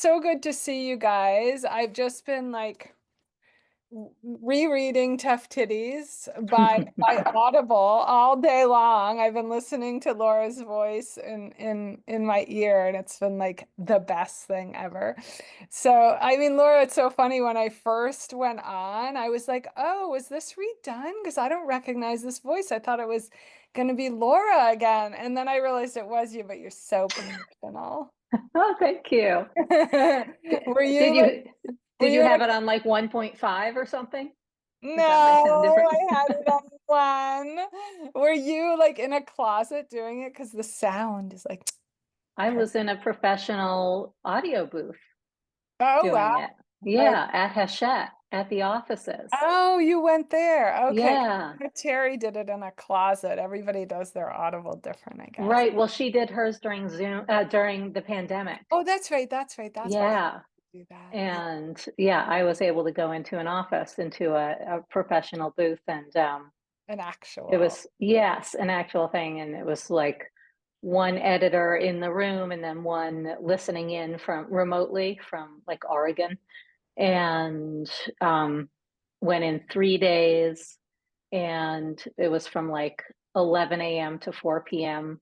So good to see you guys. I've just been like rereading Tough Titties by Audible all day long. I've been listening to Laura's voice in my ear, and it's been like the best thing ever. So, I mean, Laura, it's so funny. When I first went on, I was like, "Oh, was this redone? Because I don't recognize this voice. I thought it was going to be Laura again." And then I realized it was you, but you're so professional. Oh, thank you. Were Did you like, you were did you you in a have it on like 1.5 or something? Because that might sound No, different. I had it on one. Were you like in a closet doing it? Because the sound is like I was perfect. in a professional audio booth Oh wow. doing it. Oh, Yeah, at Hachette, at the offices. oh, you went there. Okay. Yeah, Terry did it in a closet. Everybody does their Audible different, I guess. right. Well, she did hers during Zoom, during the pandemic. Oh, that's right. That's right. That's why she Yeah. do that. Yeah. And yeah, I was able to go into an office, into a professional booth, and An it actual. was, yes, an actual thing. And it was like one editor in the room and then one listening in from remotely from like Oregon. And went in 3 days, and it was from like 11 a.m. to 4 p.m.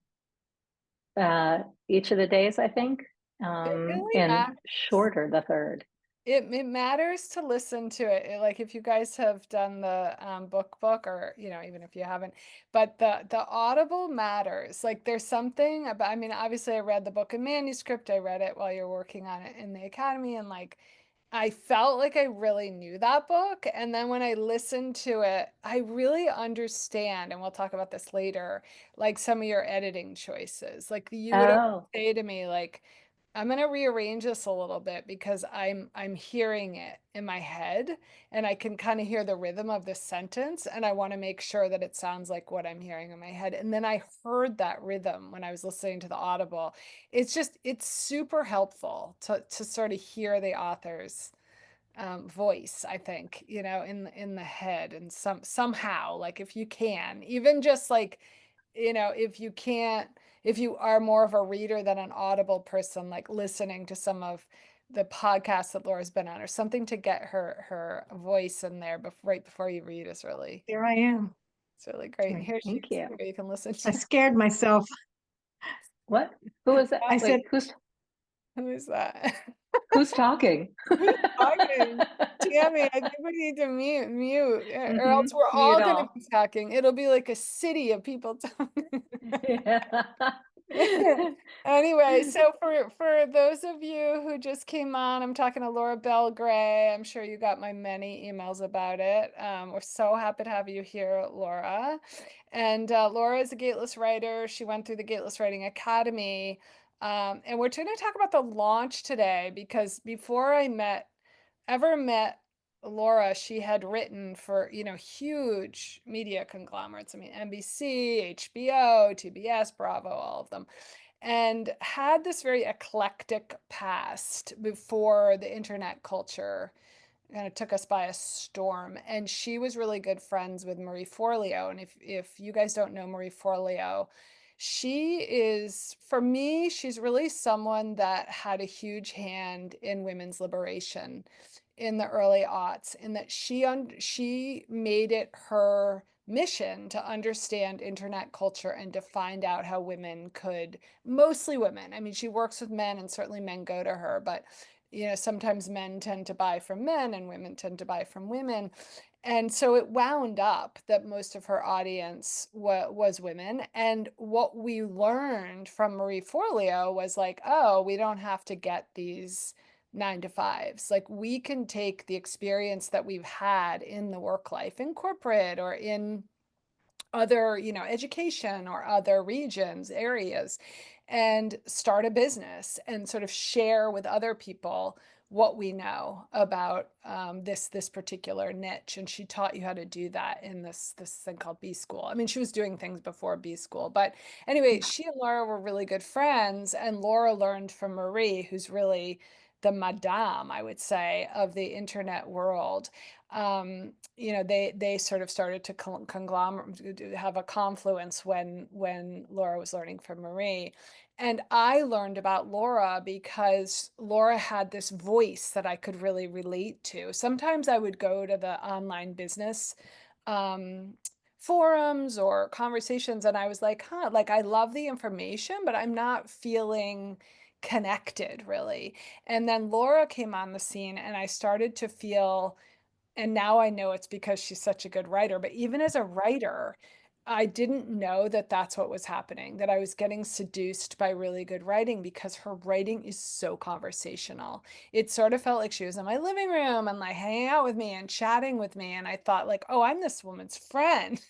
Each of the days, I think, It really and matters. shorter the third. It matters to listen to it. Like if you guys have done the book or even if you haven't, but the Audible matters. Like there's something about, I mean, obviously I read the book in manuscript. I read it while you're working on it in the academy, and like I felt like I really knew that book. And then when I listened to it, I really understand, and we'll talk about this later, like some of your editing choices. Like you would always Oh, say to me, like, I'm going to rearrange this a little bit because I'm hearing it in my head, and I can kind of hear the rhythm of the sentence, and I want to make sure that it sounds like what I'm hearing in my head. And then I heard that rhythm when I was listening to the Audible. It's super helpful to sort of hear the author's voice, I think, in the head, and somehow, like if you can, even just like, if you can't, if you are more of a reader than an audible person, like listening to some of the podcasts that Laura's been on or something to get her voice in there right before you read is really, There I am. it's really great. And Right. here she thank is. you. Here you can listen I to. scared myself. What? Who is that? I said, Wait, Who is that? who's talking? Who's talking? Tammy, I think we need to mute, or else we're Mute all going to all. be talking. It'll be like a city of people talking. Yeah. Anyway, so for those of you who just came on, I'm talking to Laura Belgray. I'm sure you got my many emails about it. We're so happy to have you here, Laura. And Laura is a Gateless writer. She went through the Gateless Writing Academy. And we're going to talk about the launch today because before I ever met Laura, she had written for, huge media conglomerates. I mean, NBC, HBO, TBS, Bravo, all of them, and had this very eclectic past before the internet culture kind of took us by a storm. And she was really good friends with Marie Forleo. And if you guys don't know Marie Forleo, she is, for me, she's really someone that had a huge hand in women's liberation in the early aughts, in that she made it her mission to understand internet culture and to find out how women could, mostly women. I mean, she works with men and certainly men go to her, but sometimes men tend to buy from men and women tend to buy from women. And so it wound up that most of her audience was women. And what we learned from Marie Forleo was like, oh, we don't have to get these 9 to 5s. Like we can take the experience that we've had in the work life, in corporate or in other, education or other regions, areas, and start a business and sort of share with other people what we know about this particular niche. And she taught you how to do that in this thing called B School. I mean, she was doing things before B School, but anyway, she and Laura were really good friends, and Laura learned from Marie, who's really the madame, I would say, of the internet world. They sort of started to conglomerate, have a confluence when Laura was learning from Marie. And I learned about Laura because Laura had this voice that I could really relate to. Sometimes I would go to the online business um, forums or conversations, and I was like, huh, like I love the information, but I'm not feeling connected really. And then Laura came on the scene, and I started to feel, and now I know it's because she's such a good writer, but even as a writer, I didn't know that that's what was happening, that I was getting seduced by really good writing because her writing is so conversational. It sort of felt like she was in my living room and like hanging out with me and chatting with me. And I thought like, oh, I'm this woman's friend.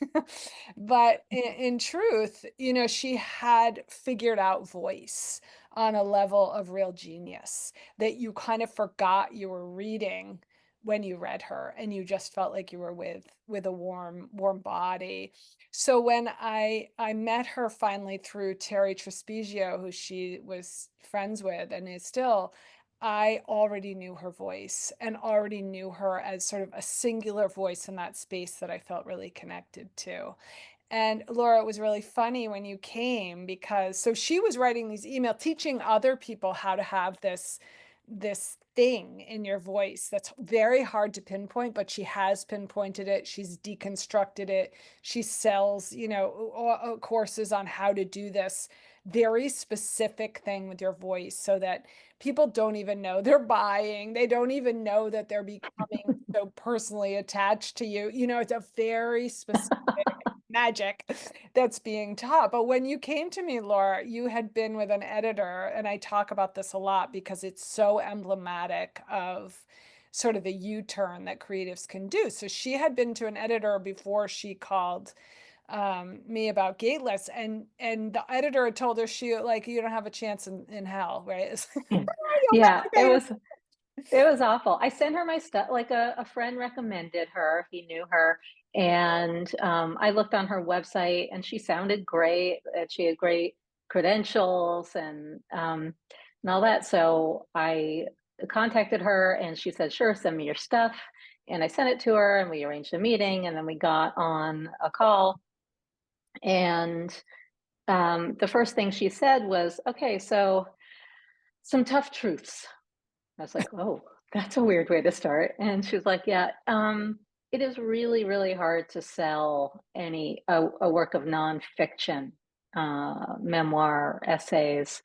But in truth, she had figured out voice on a level of real genius that you kind of forgot you were reading when you read her, and you just felt like you were with a warm body. So when I met her finally through Terry Trespigio, who she was friends with and is still, I already knew her voice and already knew her as sort of a singular voice in that space that I felt really connected to. And Laura, it was really funny when you came because so she was writing these email teaching other people how to have this thing in your voice that's very hard to pinpoint, but she has pinpointed it. She's deconstructed it. She sells, courses on how to do this very specific thing with your voice so that people don't even know they're buying. They don't even know that they're becoming so personally attached to you. It's a very specific magic that's being taught. But when you came to me, Laura, you had been with an editor, and I talk about this a lot because it's so emblematic of sort of the U-turn that creatives can do. So she had been to an editor before she called me about Gateless, and the editor had told her she like you don't have a chance in hell, right? It's like, you'll Yeah, never get your it was awful. I sent her my stuff, like a friend recommended her. He knew her. And I looked on her website and she sounded great. She had great credentials and all that. So I contacted her and she said, sure, send me your stuff. And I sent it to her and we arranged a meeting and then we got on a call. And the first thing she said was, okay, so some tough truths. I was like, oh, that's a weird way to start. And she was like, yeah, it is really, really hard to sell a work of nonfiction, memoir, essays,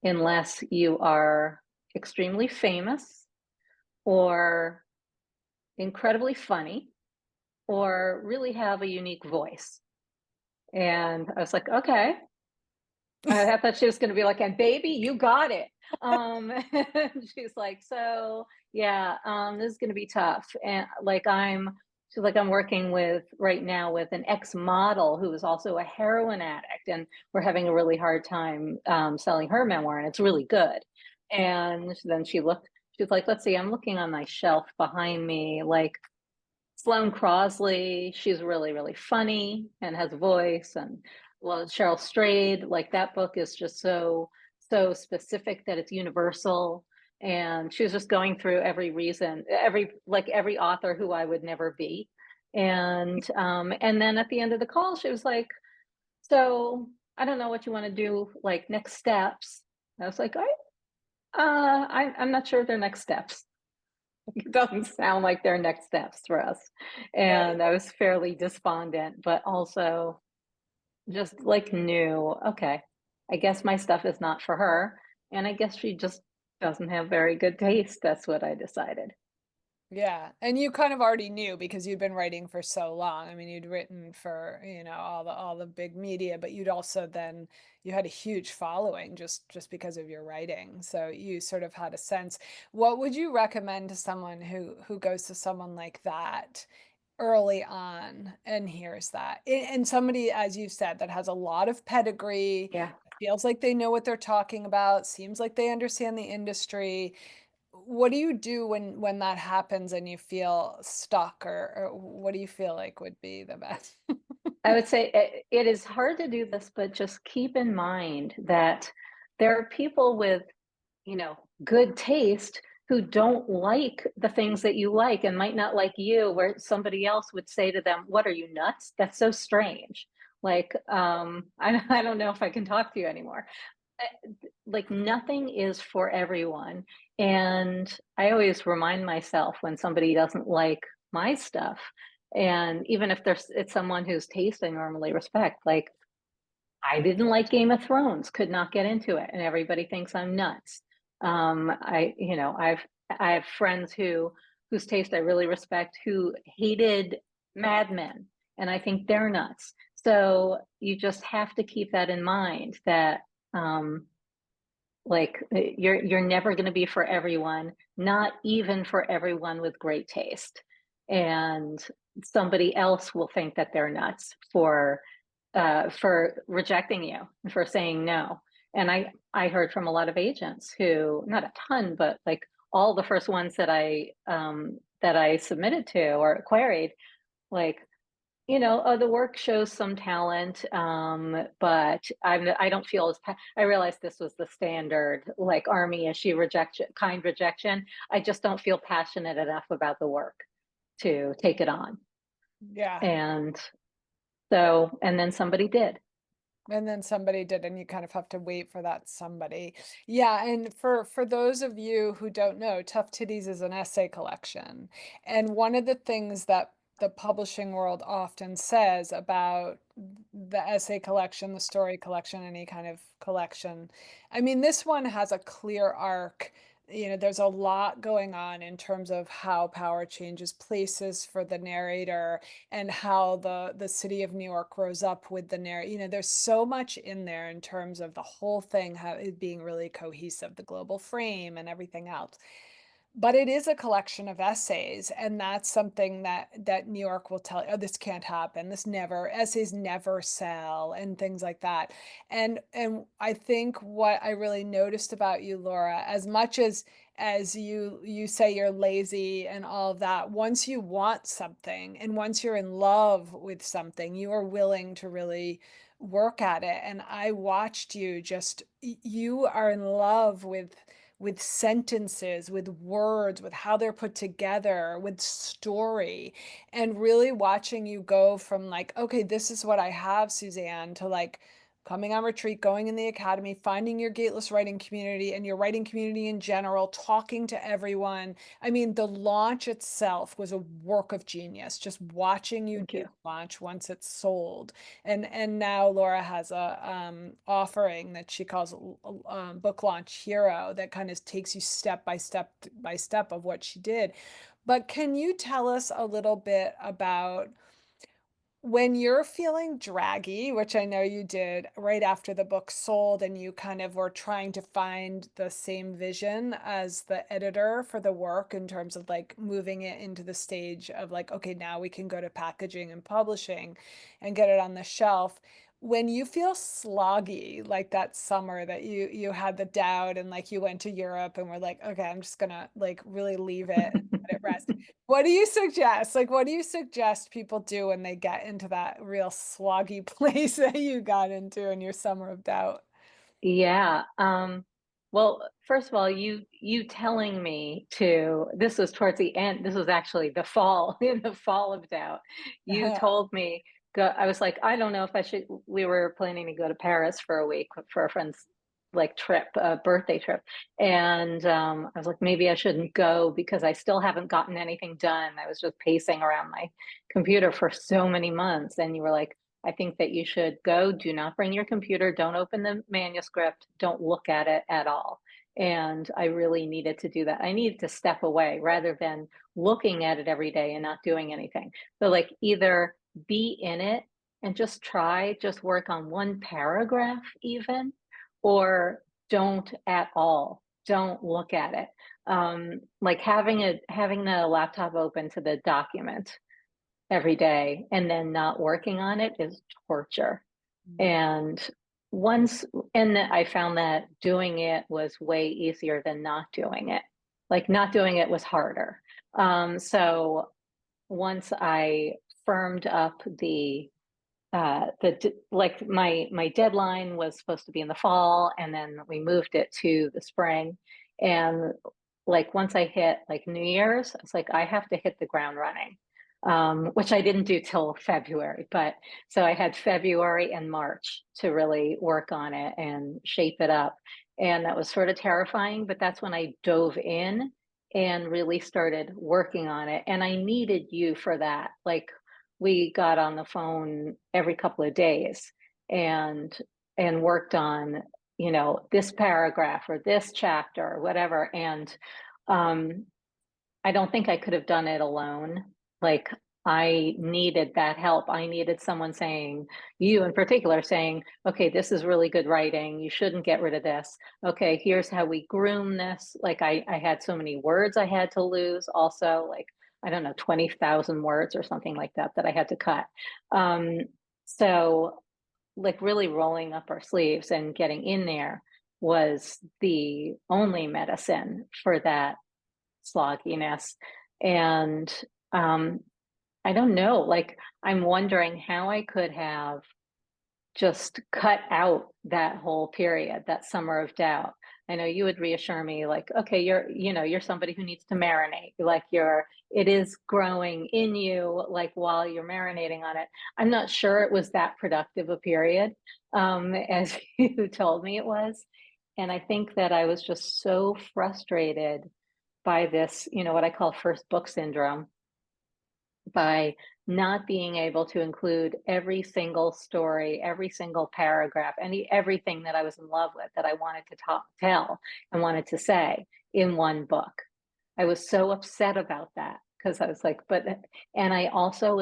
unless you are extremely famous or incredibly funny or really have a unique voice. And I was like, okay. I thought she was going to be like, and baby, you got it. She's like, so yeah, this is going to be tough. And she's like, I'm working with right now with an ex-model who is also a heroin addict, and we're having a really hard time selling her memoir, and it's really good. And then she's like, let's see, I'm looking on my shelf behind me, like Sloane Crosley, she's really, really funny and has a voice. And well, Cheryl Strayed, like that book is just so specific that it's universal. And she was just going through every reason, every author who I would never be. And then at the end of the call, she was like, so I don't know what you want to do, like next steps. I was like, I'm not sure they're next steps. It doesn't sound like their next steps for us. right. And I was fairly despondent, but also just like knew, okay, I guess my stuff is not for her. And I guess she just doesn't have very good taste. That's what I decided. Yeah, and you kind of already knew because you'd been writing for so long. I mean, you'd written for, all the big media, but you'd also then you had a huge following just because of your writing. So you sort of had a sense. What would you recommend to someone who goes to someone like that early on and hears that? And somebody, as you said, that has a lot of pedigree, Yeah. feels like they know what they're talking about, seems like they understand the industry. What do you do when that happens and you feel stuck, or what do you feel like would be the best? I would say it is hard to do this, but just keep in mind that there are people with, good taste who don't like the things that you like and might not like you, where somebody else would say to them, what are you, nuts? That's so strange. Like, I don't know if I can talk to you anymore. like nothing is for everyone. And I always remind myself when somebody doesn't like my stuff, and even if it's someone whose taste I normally respect, like I didn't like Game of Thrones, could not get into it, and everybody thinks I'm nuts. I have friends whose taste I really respect who hated Mad Men, and I think they're nuts. So you just have to keep that in mind that you're never going to be for everyone, not even for everyone with great taste. And somebody else will think that they're nuts for rejecting you, for saying no. And I heard from a lot of agents who, not a ton, but like all the first ones that I submitted to or queried, like, the work shows some talent, but I don't feel I realized this was the standard, like army issue rejection, kind rejection. I just don't feel passionate enough about the work to take it on. Yeah. And and then somebody did. And then somebody did, and you kind of have to wait for that somebody. Yeah, and for those of you who don't know, Tough Titties is an essay collection. And one of the things that the publishing world often says about the essay collection, the story collection, any kind of collection. I mean, this one has a clear arc. There's a lot going on in terms of how power changes places for the narrator and how the city of New York grows up with the narrative. There's so much in there in terms of the whole thing it being really cohesive, the global frame and everything else. But it is a collection of essays, and that's something that New York will tell you, oh, this can't happen. Essays never sell and things like that. And I think what I really noticed about you, Laura, as much as you say you're lazy and all of that, once you want something and once you're in love with something, you are willing to really work at it. And I watched you you are in love with sentences, with words, with how they're put together, with story, and really watching you go from like, okay, this is what I have, Suzanne, to like coming on retreat, going in the academy, finding your gateless writing community and your writing community in general, talking to everyone. I mean, the launch itself was a work of genius, just watching you Thank do you. the launch once it's sold. And now Laura has a offering that she calls book launch hero that kind of takes you step by step of what she did. But can you tell us a little bit about when you're feeling draggy, which I know you did right after the book sold, and you kind of were trying to find the same vision as the editor for the work in terms of like moving it into the stage of like, okay, now we can go to packaging and publishing and get it on the shelf. When you feel sloggy, like that summer that you had the doubt and like you went to Europe and were like, okay, I'm just gonna like really leave it and let it rest. What do you suggest? Like, what do you suggest people do when they get into that real sloggy place that you got into in your summer of doubt? Yeah. Well, first of all, you telling me to this was towards the end. This was actually the fall, in the fall of doubt. You told me go. I was like, I don't know if I should. We were planning to go to Paris for a week for a friend's like trip, a birthday trip, and I was like, maybe I shouldn't go because I still haven't gotten anything done. I was just pacing around my computer for so many months, and you were like, I think that you should go. Do not bring your computer. Don't open the manuscript. Don't look at it at all. And I really needed to do that. I needed to step away rather than looking at it every day and not doing anything. So, like, either be in it and just work on one paragraph, even, or don't at all. Don't look at it. Like having the laptop open to the document every day and then not working on it is torture. And once, and I found that doing it was way easier than not doing it. Like not doing it was harder. So once I firmed up like my deadline was supposed to be in the fall, and then we moved it to the spring. And like once I hit like New Year's, it's like I have to hit the ground running. which I didn't do till February. But so I had February and March to really work on it and shape it up. And that was sort of terrifying, but that's when I dove in and really started working on it. And I needed you for that. Like we got on the phone every couple of days and worked on, you know, this paragraph or this chapter or whatever. And um I don't think I could have done it alone. Like, I needed that help. I needed someone saying, you in particular, saying, okay, this is really good writing. You shouldn't get rid of this. Okay, here's how we groom this. Like, I had so many words I had to lose, also, like, I don't know, 20,000 words or something like that that I had to cut. Um, so, like, really rolling up our sleeves and getting in there was the only medicine for that slogginess. And um, I don't know, like, I'm wondering how I could have just cut out that whole period, that summer of doubt. I know you would reassure me, like, okay, you're somebody who needs to marinate. Like, it is growing in you, like, while you're marinating on it. I'm not sure it was that productive a period, as you told me it was. And I think that I was just so frustrated by this, what I call first book syndrome, by not being able to include every single story, every single paragraph, everything that I was in love with that I wanted to tell and wanted to say in one book. I was so upset about that because I was like, and I also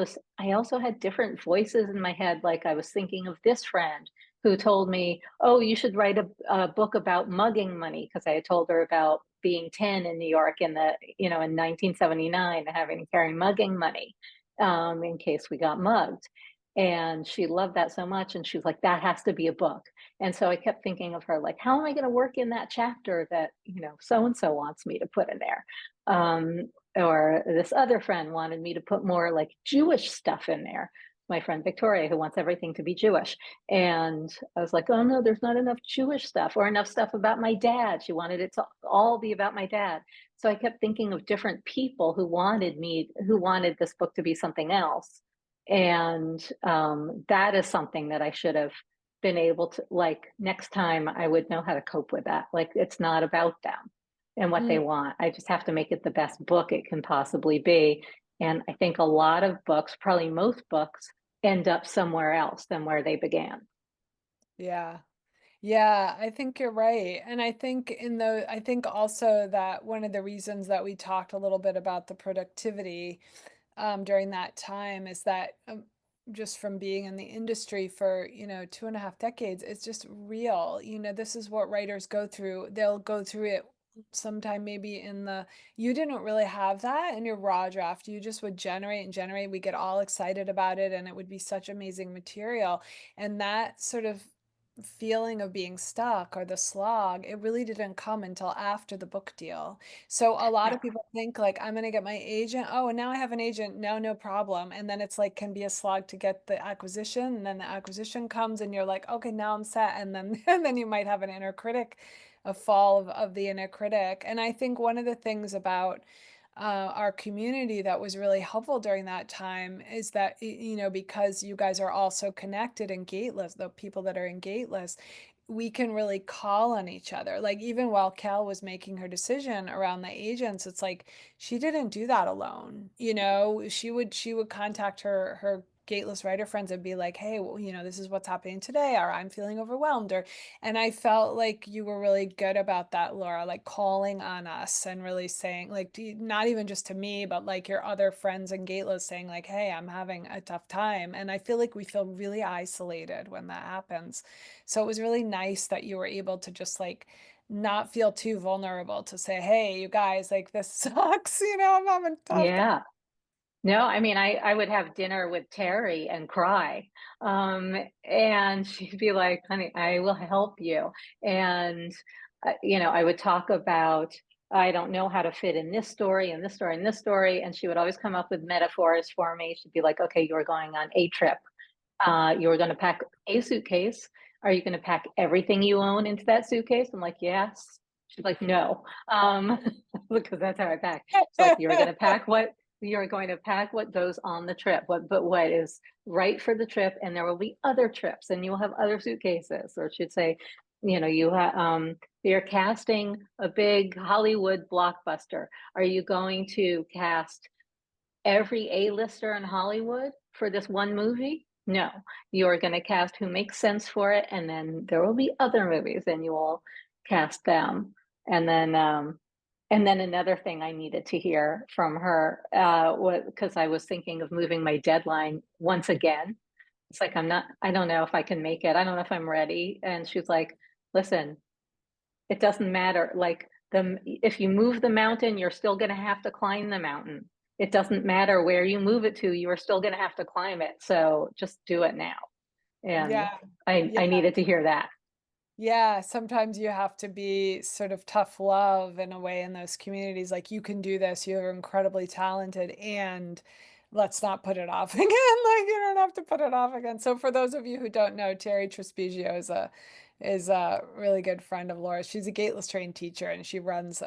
had different voices in my head. Like I was thinking of this friend who told me, oh, you should write a book about mugging money, because I had told her about being 10 in New York in 1979 and having to carry mugging money in case we got mugged. And she loved that so much. And she was like, that has to be a book. And so I kept thinking of her, like, how am I going to work in that chapter that, so and so wants me to put in there? Or this other friend wanted me to put more like Jewish stuff in there. My friend Victoria, who wants everything to be Jewish. And I was like, oh no, there's not enough Jewish stuff or enough stuff about my dad. She wanted it to all be about my dad. So I kept thinking of different people who wanted this book to be something else. And that is something that I should have been able to, like, next time I would know how to cope with that. Like, it's not about them and what they Mm, want. I just have to make it the best book it can possibly be. And I think a lot of books, probably most books, end up somewhere else than where they began. yeah. Yeah, I think you're right. And I think also that one of the reasons that we talked a little bit about the productivity during that time is that just from being in the industry for, 2.5 decades, it's just real. This is what writers go through. They'll go through it sometime maybe you didn't really have that in your raw draft. You just would generate and generate. We get all excited about it and it would be such amazing material. And that sort of feeling of being stuck or the slog, it really didn't come until after the book deal. So a lot Yeah. of people think like, I'm going to get my agent. Oh, and now I have an agent. No problem. And then it's like, can be a slog to get the acquisition. And then the acquisition comes and you're like, okay, now I'm set. And then, and then you might have an inner critic, a fall of the inner critic. And I think one of the things about our community that was really helpful during that time is that, because you guys are all so connected and gateless, the people that are in gateless, we can really call on each other. Like even while Cal was making her decision around the agents, it's like she didn't do that alone. She would contact her gateless writer friends and be like, hey, well, this is what's happening today, or I'm feeling overwhelmed, or and I felt like you were really good about that, Laura, like calling on us and really saying, like, not even just to me, but like your other friends and gateless saying, like, hey, I'm having a tough time. And I feel like we feel really isolated when that happens. So it was really nice that you were able to just like not feel too vulnerable to say, hey, you guys, like, this sucks. I'm having a tough time. Yeah. No, I mean, I would have dinner with Terry and cry. And she'd be like, honey, I will help you. And, I would talk about, I don't know how to fit in this story and this story and this story. And she would always come up with metaphors for me. She'd be like, okay, you're going on a trip. You're going to pack a suitcase. Are you going to pack everything you own into that suitcase? I'm like, yes. She's like, no, because that's how I pack. She's like, you're going to pack what? you're going to pack what goes on the trip, what is right for the trip, and there will be other trips, and you'll have other suitcases, or I should say, you're casting a big Hollywood blockbuster. Are you going to cast every A-lister in Hollywood for this one movie? No, you're going to cast who makes sense for it, and then there will be other movies, and you will cast them. And then another thing I needed to hear from her was because I was thinking of moving my deadline once again. It's like I don't know if I can make it. I don't know if I'm ready. And she's like, listen, it doesn't matter. Like if you move the mountain, you're still going to have to climb the mountain. It doesn't matter where you move it to, you are still going to have to climb it. So just do it now. And Yeah. I Yeah. needed to hear that. Yeah, sometimes you have to be sort of tough love in a way in those communities. Like, you can do this, you're incredibly talented, and let's not put it off again. Like, you don't have to put it off again. So for those of you who don't know, Terry Trespicio is a really good friend of Laura's. She's a Gateless trained teacher, and she runs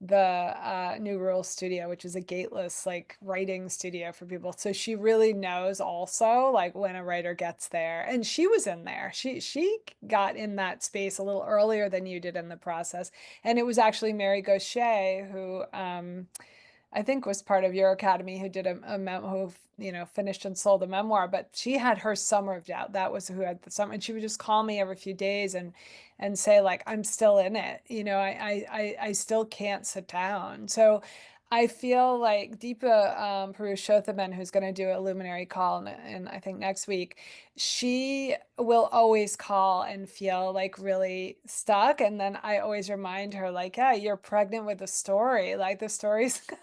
the New Rules Studio, which is a gateless like writing studio for people. So she really knows also like when a writer gets there. And she was in there. She got in that space a little earlier than you did in the process. And it was actually Mary Gaucher who I think was part of your academy who did a mem who finished and sold a memoir, but she had her summer of doubt. That was who had the summer, and she would just call me every few days and say like, I'm still in it. I still can't sit down. So I feel like Deepa Purushothaman, who's going to do a luminary call in I think next week, she will always call and feel like really stuck. And then I always remind her, like, yeah, you're pregnant with a story. Like the story's coming.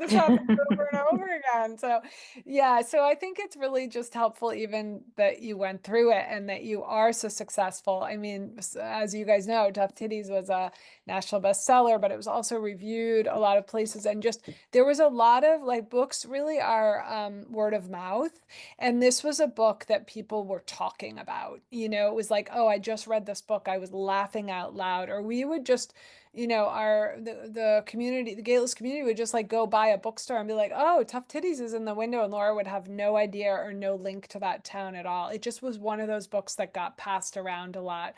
This happens over and over again. So yeah, so I think it's really just helpful even that you went through it and that you are so successful. I mean, as you guys know, Tough Titties was a national bestseller, but it was also reviewed a lot of places. And just there was a lot of like books really are word of mouth. And this was a book that people were talking about. It was like, oh, I just read this book. I was laughing out loud. Or we would just, the community, the Gateless community would just like go by a bookstore and be like, oh, Tough Titties is in the window. And Laura would have no idea or no link to that town at all. It just was one of those books that got passed around a lot,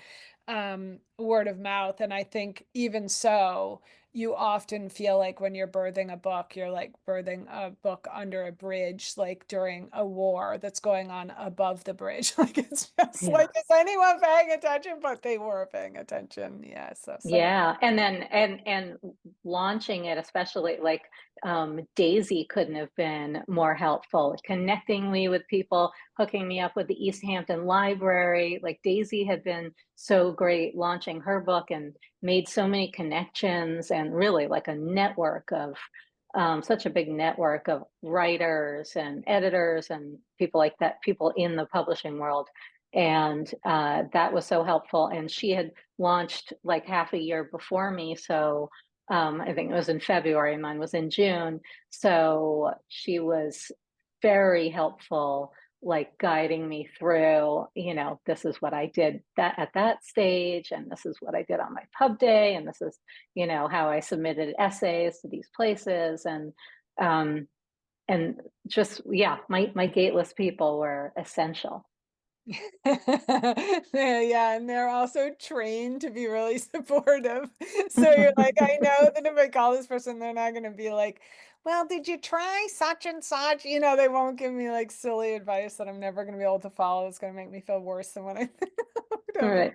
word of mouth. And I think even so, you often feel like when you're birthing a book, you're like birthing a book under a bridge, like during a war that's going on above the bridge. Like it's just Yeah. like, is anyone paying attention? But they were paying attention. Yeah. So Yeah, and then and launching it, especially like Daisy couldn't have been more helpful, connecting me with people, hooking me up with the East Hampton Library. Like Daisy had been so great launching her book and made so many connections and really like a network of such a big network of writers and editors and people like that, people in the publishing world. And that was so helpful. And she had launched like half a year before me. So I think it was in February, mine was in June. So she was very helpful, like guiding me through, this is what I did that at that stage, and this is what I did on my pub day, and this is, how I submitted essays to these places. Um, and just, yeah, my gateless people were essential. yeah, and they're also trained to be really supportive. So you're like, I know that if I call this person, they're not going to be like, well, did you try such and such? They won't give me like silly advice that I'm never going to be able to follow. It's going to make me feel worse than when I don't Right.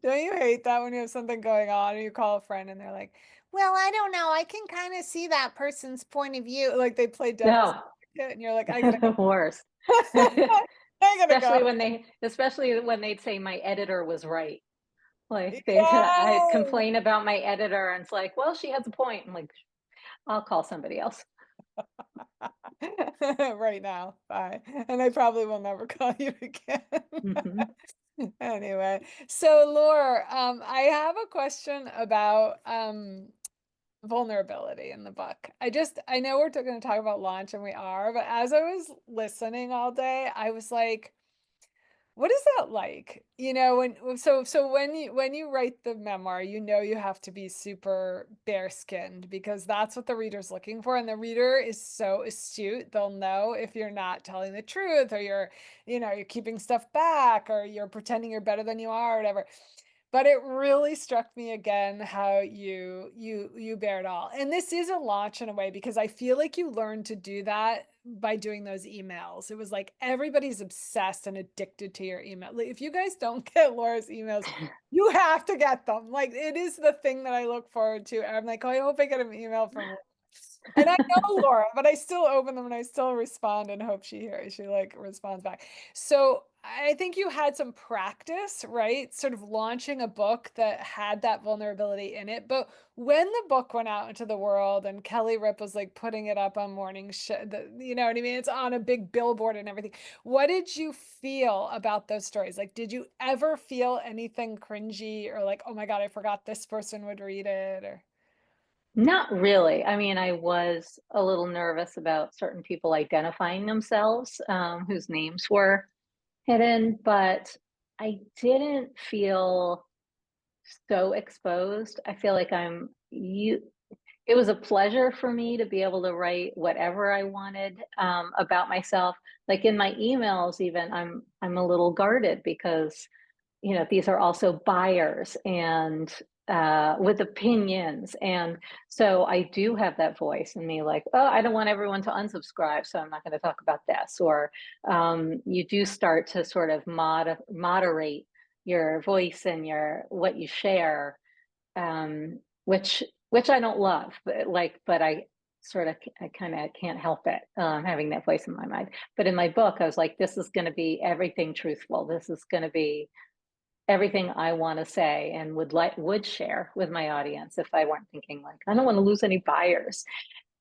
don't you hate that when you have something going on and you call a friend and they're like, well, I don't know. I can kind of see that person's point of view. Like they play devil's No, advocate and you're like, I gotta go. worse. I gotta especially go. when they'd say my editor was right. Like I'd Yes. complain about my editor and it's like, well, she has a point. I'm like, I'll call somebody else. Right now. Bye. And I probably will never call you again. Mhm. Anyway, so Laura, I have a question about vulnerability in the book. I know we're going to talk about launch and we are, but as I was listening all day, I was like, What is that like? You know, so when you write the memoir, you know you have to be super bare-skinned because that's what the reader's looking for. And the reader is so astute, they'll know if you're not telling the truth or you're, you know, you're keeping stuff back or you're pretending you're better than you are or whatever. But it really struck me again how you bear it all. And this is a launch in a way because I feel like you learned to do that by doing those emails. It was like everybody's obsessed and addicted to your email. Like, if you guys don't get Laura's emails, you have to get them. Like it is the thing that I look forward to. And I'm like, oh, I hope I get an email from Laura. And I know Laura, but I still open them and I still respond and hope she like responds back. So I think you had some practice, right? Sort of launching a book that had that vulnerability in it. But when the book went out into the world and Kelly Ripa was like putting it up on morning show, you know what I mean? It's on a big billboard and everything. What did you feel about those stories? Like, did you ever feel anything cringy or like, oh my God, I forgot this person would read it or? Not really. I mean, I was a little nervous about certain people identifying themselves, whose names were hidden, but I didn't feel so exposed. I feel like it was a pleasure for me to be able to write whatever I wanted about myself. Like in my emails, even I'm a little guarded because these are also buyers and with opinions. And so I do have that voice in me like, oh, I don't want everyone to unsubscribe, so I'm not going to talk about this. Or you do start to sort of moderate your voice and your what you share, which I don't love, but I kind of can't help it, having that voice in my mind. But in my book, I was like, this is going to be everything truthful. This is going to be everything I want to say and would share with my audience if I weren't thinking like I don't want to lose any buyers.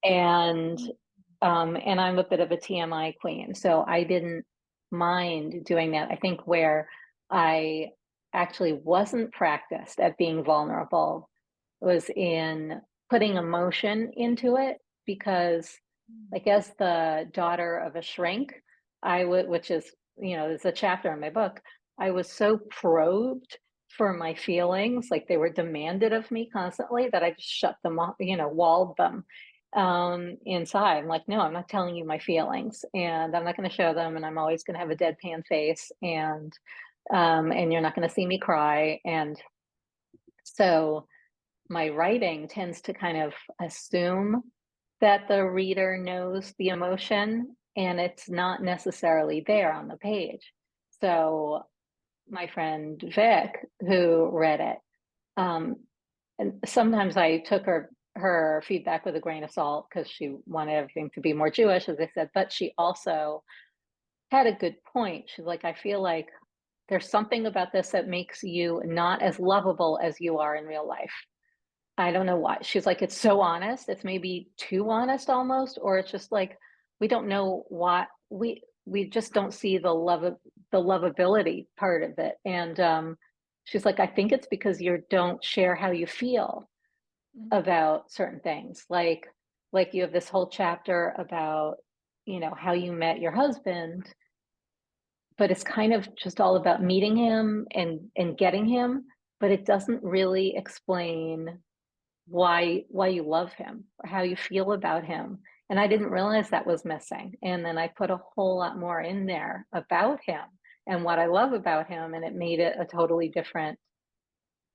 And and I'm a bit of a TMI queen, so I didn't mind doing that. I think where I actually wasn't practiced at being vulnerable was in putting emotion into it because like as the daughter of a shrink, I would, which is, there's a chapter in my book, I was so probed for my feelings, like they were demanded of me constantly that I just shut them off, walled them inside. I'm like, no, I'm not telling you my feelings and I'm not going to show them. And I'm always going to have a deadpan face and you're not going to see me cry. And so my writing tends to kind of assume that the reader knows the emotion and it's not necessarily there on the page. So my friend Vic, who read it, um, and sometimes I took her feedback with a grain of salt because she wanted everything to be more Jewish, as I said, but she also had a good point. She's like, I feel like there's something about this that makes you not as lovable as you are in real life. I don't know why. She's like, it's so honest. It's maybe too honest almost, or it's just like we don't know what we just don't see the lovability part of it. And she's like, I think it's because you don't share how you feel Mhm. about certain things. Like you have this whole chapter about, how you met your husband, but it's kind of just all about meeting him and getting him, but it doesn't really explain why you love him or how you feel about him. And I didn't realize that was missing. And then I put a whole lot more in there about him and what I love about him, and it made it a totally different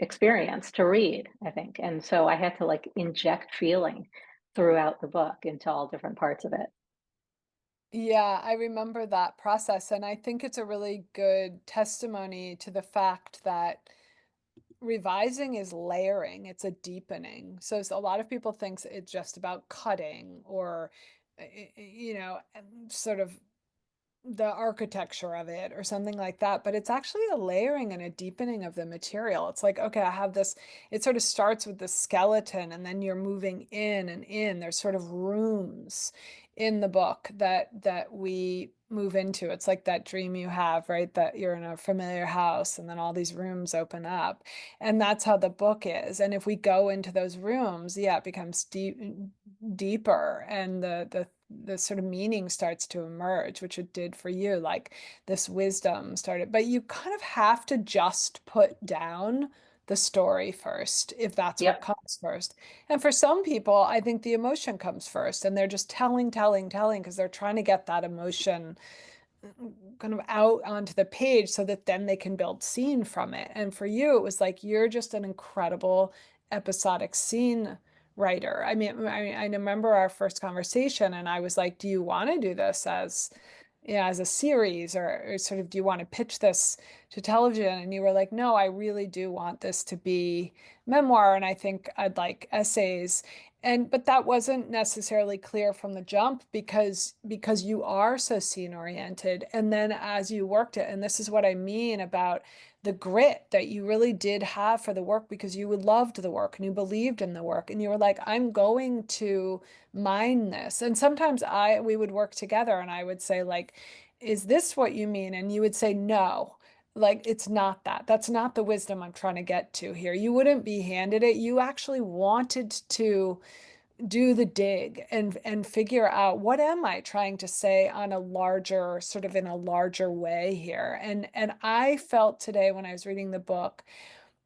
experience to read, I think. And so I had to like inject feeling throughout the book into all different parts of it. Yeah, I remember that process, and I think it's a really good testimony to the fact that revising is layering, it's a deepening. So, a lot of people thinks it's just about cutting or, you know, sort of the architecture of it or something like that, but it's actually a layering and a deepening of the material. It's like, okay, I have this, it sort of starts with the skeleton and then you're moving in and in. There's sort of rooms in the book that we move into. It's like that dream you have, right? That you're in a familiar house and then all these rooms open up. And that's how the book is. And if we go into those rooms, yeah, it becomes deeper and the sort of meaning starts to emerge, which it did for you, like this wisdom started. But you kind of have to just put down the story first, if that's what Yep. comes first. And for some people, I think the emotion comes first, and they're just telling, telling, telling because they're trying to get that emotion kind of out onto the page so that then they can build scene from it. And for you, it was like you're just an incredible episodic scene writer. I remember our first conversation, and I was like, "Do you want to do this as, yeah, as a series, or sort of do you want to pitch this to television?" And you were like, "No, I really do want this to be memoir, and I think I'd like essays." And but that wasn't necessarily clear from the jump because you are so scene oriented. And then as you worked it, and this is what I mean about the grit that you really did have for the work, because you loved the work and you believed in the work, and you were like, I'm going to mine this. And sometimes I we would work together and I would say like, is this what you mean? And you would say no. Like, it's not that. That's not the wisdom I'm trying to get to here. You wouldn't be handed it. You actually wanted to do the dig and figure out, what am I trying to say on a larger, sort of in a larger way here. And I felt today when I was reading the book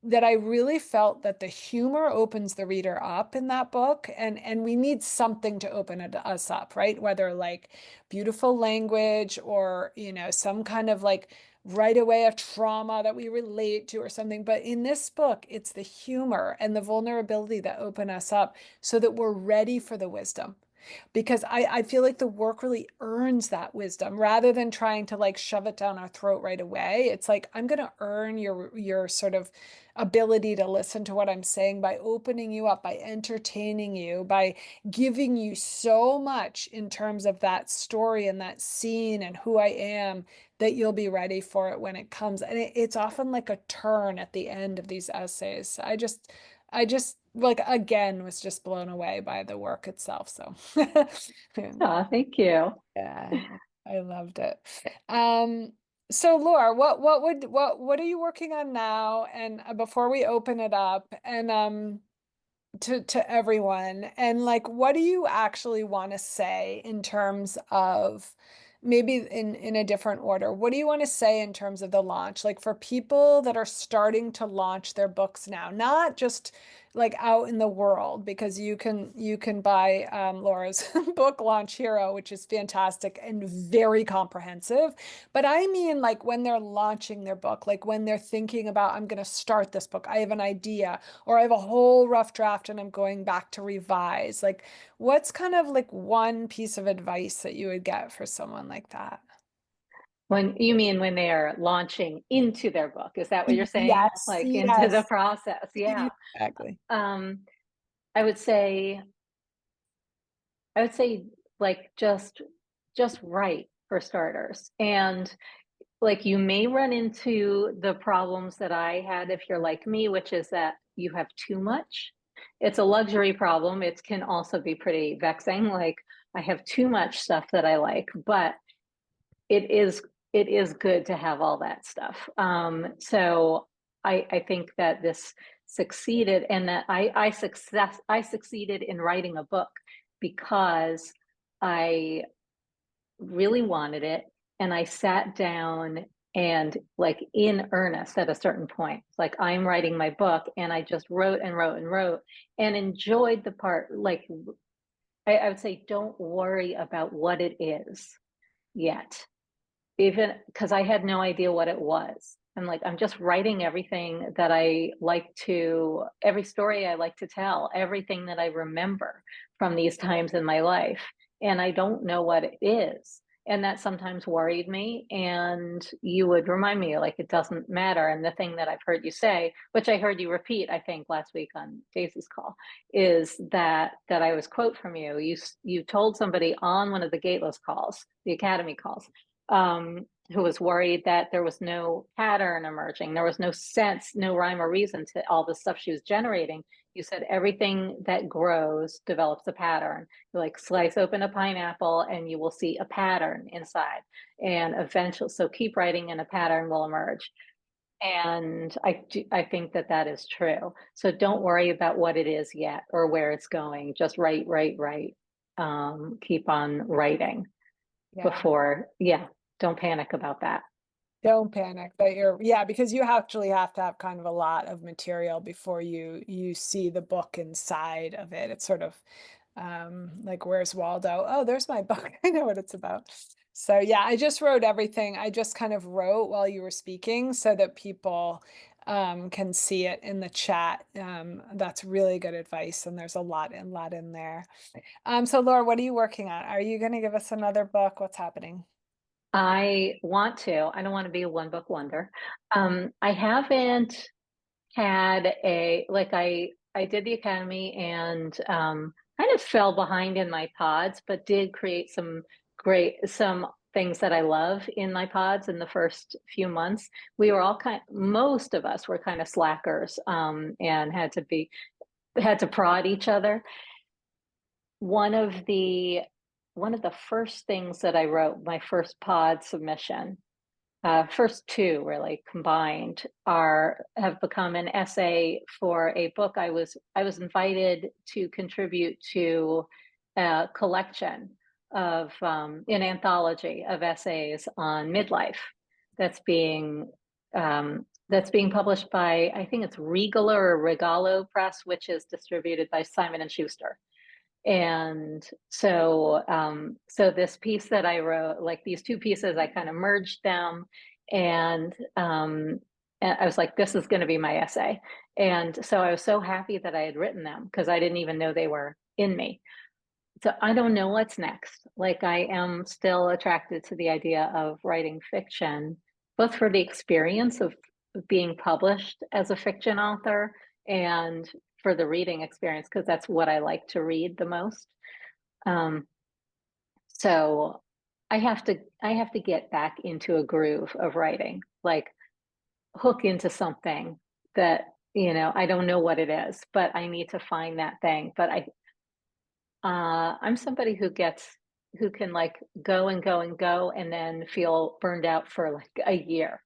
that I really felt that the humor opens the reader up in that book, and we need something to open us up, right? Whether like beautiful language, or some kind of like right away a trauma that we relate to or something. But in this book, it's the humor and the vulnerability that open us up so that we're ready for the wisdom, because I feel like the work really earns that wisdom rather than trying to like shove it down our throat right away. It's like, I'm going to earn your sort of ability to listen to what I'm saying by opening you up, by entertaining you, by giving you so much in terms of that story and that scene and who I am, that you'll be ready for it when it comes. And it's often like a turn at the end of these essays. I just like again was just blown away by the work itself. So Oh, thank you. yeah, I loved it. Um, so Laura, what are you working on now? And before we open it up, and to everyone, and like, what do you actually want to say in terms of, maybe in a different order, what do you want to say in terms of the launch, like for people that are starting to launch their books now, not just like out in the world, because you can buy Laura's book Launch Hero, which is fantastic and very comprehensive. But I mean, like when they're launching their book, like when they're thinking about, I'm going to start this book, I have an idea, or I have a whole rough draft and I'm going back to revise. Like, what's kind of like one piece of advice that you would get for someone like that? When you mean when they are launching into their book, is that what you're saying? Yes, Like into the yes, process? Yeah. exactly. Um, I would say, I would say like just write for starters. And like you may run into the problems that I had if you're like me, which is that you have too much. It's a luxury problem. It can also be pretty vexing. Like I have too much stuff that I like, but it is it is good to have all that stuff. So I think that this succeeded, and that I succeeded in writing a book because I really wanted it, and I sat down and like in earnest at a certain point, like I'm writing my book, and I just wrote and wrote and wrote and enjoyed the part. Like I would say, don't worry about what it is yet, even because I had no idea what it was. I'm like, I'm just writing everything that I like to, every story I like to tell, everything that I remember from these times in my life. And I don't know what it is. And that sometimes worried me. And you would remind me, like, it doesn't matter. And the thing that I've heard you say, which I heard you repeat, I think last week on Daisy's call, is that I was quote from you. You told somebody on one of the Gateless calls, the Academy calls, who was worried that there was no pattern emerging. There was no sense, no rhyme or reason to all the stuff she was generating. You said everything that grows develops a pattern. You like slice open a pineapple and you will see a pattern inside. And eventually, so keep writing and a pattern will emerge. And I think that that is true. So don't worry about what it is yet or where it's going. Just write, write, write. keep on writing Yeah. before, yeah, don't panic about that. Don't panic that you're, yeah, because you actually have to have kind of a lot of material before you see the book inside of it. It's sort of like Where's Waldo? Oh, there's my book. I know what it's about. So yeah, I just wrote everything. I just kind of wrote while you were speaking so that people can see it in the chat. That's really good advice, and there's a lot in there. So Laura, what are you working on? Are you going to give us another book? What's happening? I want to. I don't want to be a one book wonder. I haven't had a like I did the academy and kind of fell behind in my pods, but did create some things that I love in my pods in the first few months. We were all most of us were kind of slackers, and had to prod each other. One of the one of the first things that I wrote, my first pod submission, first two really combined, are have become an essay for a book. I was invited to contribute to a collection of an anthology of essays on midlife that's being published by, I think it's Regal or Regalo Press, which is distributed by Simon and Schuster. And so this piece that I wrote, like these two pieces, I kind of merged them, and I was like, this is going to be my essay. And so I was so happy that I had written them because I didn't even know they were in me. So I don't know what's next. Like, I am still attracted to the idea of writing fiction, both for the experience of being published as a fiction author and for the reading experience, because that's what I like to read the most. Um, so I have to get back into a groove of writing, like hook into something that, I don't know what it is, but I need to find that thing. But I'm somebody who can like go and go and go and then feel burned out for like a year.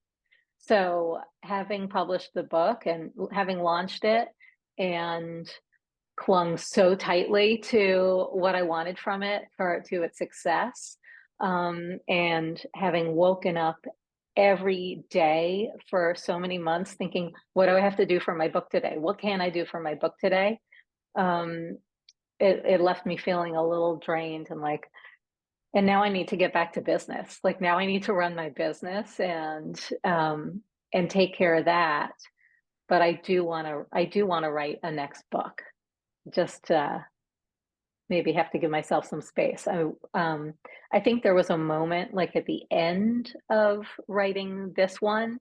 So having published the book and having launched it and clung so tightly to what I wanted from it to its success, and having woken up every day for so many months thinking, what do I have to do for my book today? What can I do for my book today? Um, it left me feeling a little drained and like, and now I need to get back to business. Like, now I need to run my business and take care of that. But I do want to write a next book. Just maybe have to give myself some space. I think there was a moment like at the end of writing this one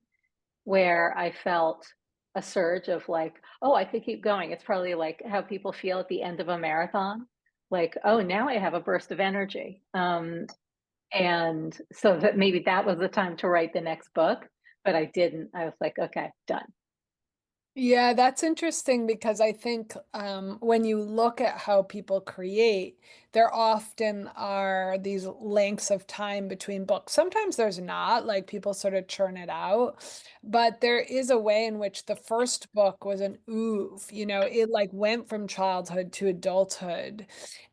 where I felt a surge of like, oh, I could keep going. It's probably like how people feel at the end of a marathon, like, oh, now I have a burst of energy. And so that maybe that was the time to write the next book, but I didn't. I was like, okay, done. Yeah, that's interesting because I think when you look at how people create, there often are these lengths of time between books. Sometimes there's not, like people sort of churn it out, but there is a way in which the first book was an oeuvre, it like went from childhood to adulthood.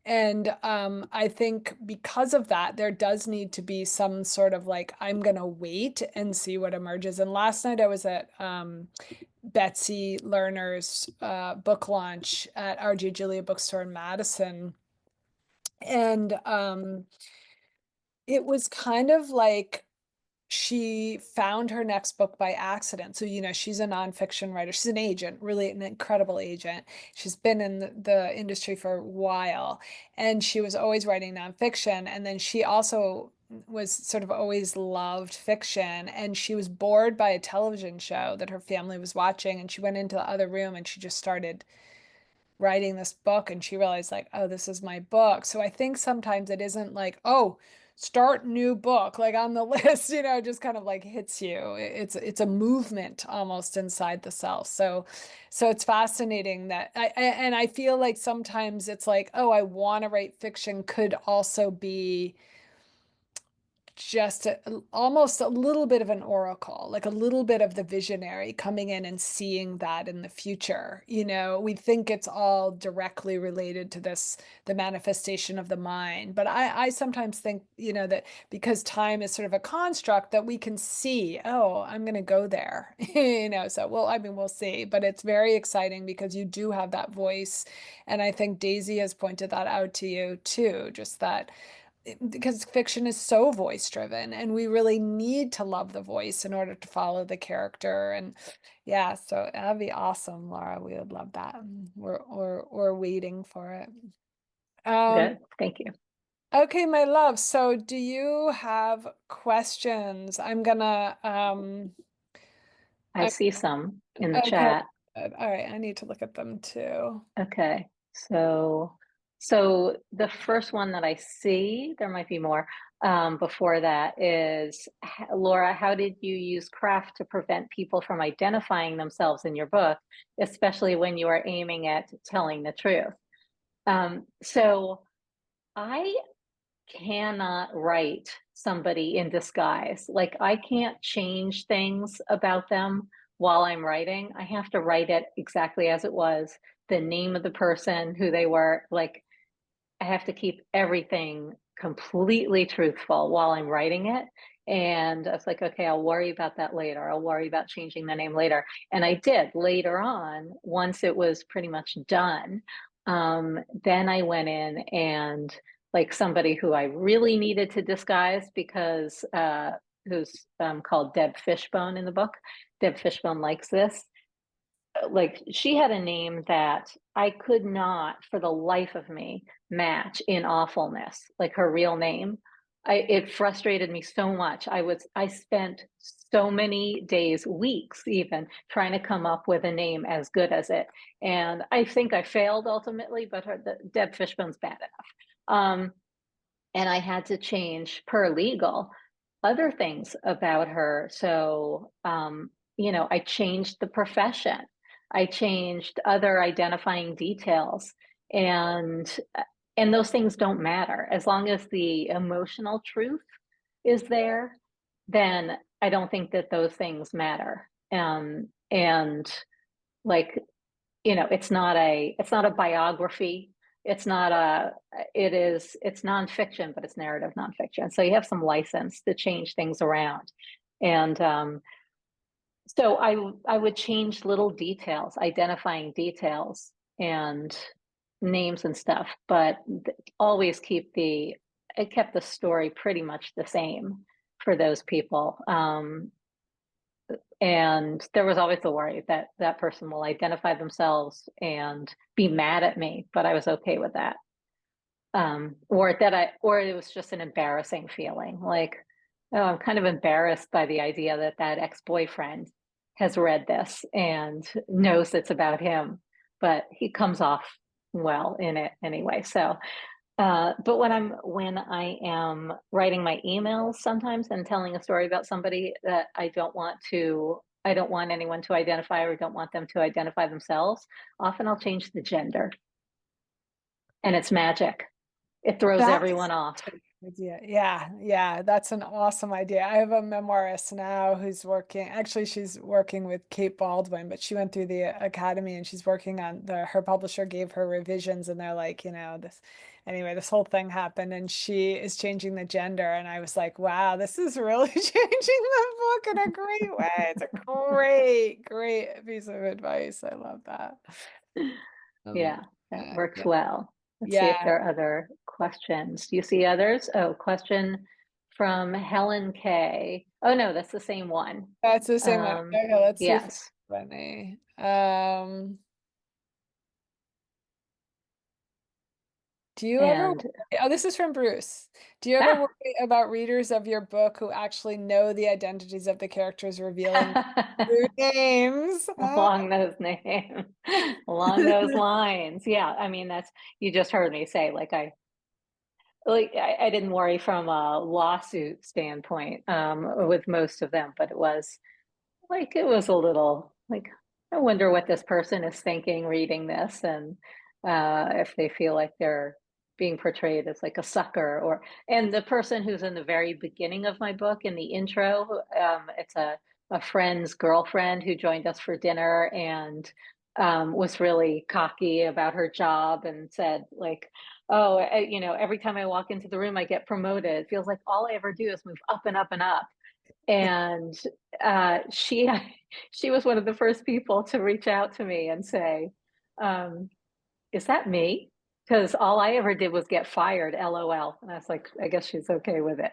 And I think because of that, there does need to be some sort of like, I'm gonna wait and see what emerges. And last night I was at Betsy Lerner's book launch at RG Julia Bookstore in Madison. And it was kind of like she found her next book by accident. So, she's a nonfiction writer. She's an agent, really an incredible agent. She's been in the industry for a while, and she was always writing nonfiction. And then she also was sort of always loved fiction. And she was bored by a television show that her family was watching. And she went into the other room and she just started writing this book, and she realized like, oh, this is my book. So I think sometimes it isn't like, oh, start new book like on the list, it just kind of like hits you. It's a movement almost inside the self. So it's fascinating that and I feel like sometimes it's like, oh, I want to write fiction could also be just almost a little bit of an oracle, like a little bit of the visionary coming in and seeing that in the future. We think it's all directly related to this, the manifestation of the mind. But I sometimes think, that because time is sort of a construct that we can see, oh, I'm going to go there, so we'll see. But it's very exciting because you do have that voice. And I think Daisy has pointed that out to you too, just that because fiction is so voice driven and we really need to love the voice in order to follow the character. And yeah, so that'd be awesome, Laura. We would love that. We're waiting for it. Good. Thank you. Okay, my love. So do you have questions? I I'm see some in the okay. chat. Good. All right, I need to look at them too. Okay. So the first one that I see, there might be more, before that is, Laura, how did you use craft to prevent people from identifying themselves in your book, especially when you are aiming at telling the truth? So I cannot write somebody in disguise. Like, I can't change things about them while I'm writing. I have to write it exactly as it was, the name of the person, who they were. Like, I have to keep everything completely truthful while I'm writing it. And I was like, okay, I'll worry about that later. I'll worry about changing the name later. And I did later on, once it was pretty much done. Then I went in and, like, somebody who I really needed to disguise, because who's called Deb Fishbone in the book. Deb Fishbone likes this. Like, she had a name that I could not for the life of me match in awfulness, like her real name. It frustrated me so much. I spent so many days, weeks even, trying to come up with a name as good as it. And I think I failed ultimately, but Deb Fishbone's bad enough. And I had to change, per legal, other things about her. So, I changed the profession. I changed other identifying details, and those things don't matter as long as the emotional truth is there. Then I don't think that those things matter. And, like, it's not a biography. It's not a, it's nonfiction, but it's narrative nonfiction. So you have some license to change things around. And so I would change little details, identifying details and names and stuff, but always it kept the story pretty much the same for those people. And there was always the worry that that person will identify themselves and be mad at me, but I was okay with that. Or it was just an embarrassing feeling, like, oh, I'm kind of embarrassed by the idea that that ex-boyfriend has read this and knows it's about him, but he comes off well in it anyway. So, but when I am writing my emails sometimes and telling a story about somebody that I don't want anyone to identify, or don't want them to identify themselves, often I'll change the gender, and it's magic. It throws That's everyone off. a good idea. Yeah, that's an awesome idea. I have a memoirist now who's actually she's working with Kate Baldwin, but she went through the academy and she's working on her publisher gave her revisions and they're like, this whole thing happened and she is changing the gender. And I was like, wow, this is really changing the book in a great way. It's a great piece of advice. I love that. Yeah, Um, that works yeah. well. Let's see if Yeah. there are other questions. Do you see others? Oh, question from Helen K. Oh no, that's the same one. That's the same one. Okay, let's see if it's Yes. funny. Do you ever, And oh, this is from Bruce. Do you ever ah, worry about readers of your book who actually know the identities of the characters revealing their names? along those names, along those lines. Yeah, I mean, that's, you just heard me say, I didn't worry from a lawsuit standpoint, with most of them, but it was a little like, I wonder what this person is thinking reading this, and if they feel like they're being portrayed as like a sucker, or and the person who's in the very beginning of my book in the intro, it's a friend's girlfriend who joined us for dinner and was really cocky about her job and said like, oh, you know, every time I walk into the room I get promoted. It feels like all I ever do is move up and up and up. And she she was one of the first people to reach out to me and say, um, is that me? Because all I ever did was get fired, LOL. And I was like, I guess she's okay with it.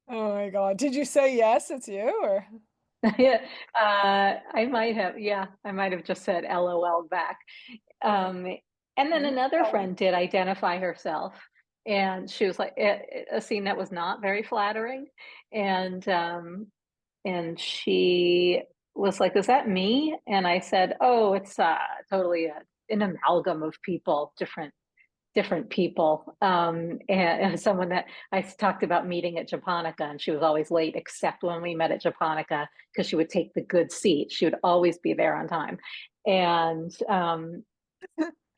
Oh my God. Did you say yes, it's you or? Yeah, I might have, yeah, I might have just said LOL back. Um, and then another Okay. friend did identify herself, and she was like a scene that was not very flattering, and she was like, "Is that me?" And I said, "Oh, it's totally an amalgam of people, different people." And someone that I talked about meeting at Japonica, and she was always late, except when we met at Japonica, because she would take the good seat. She would always be there on time. And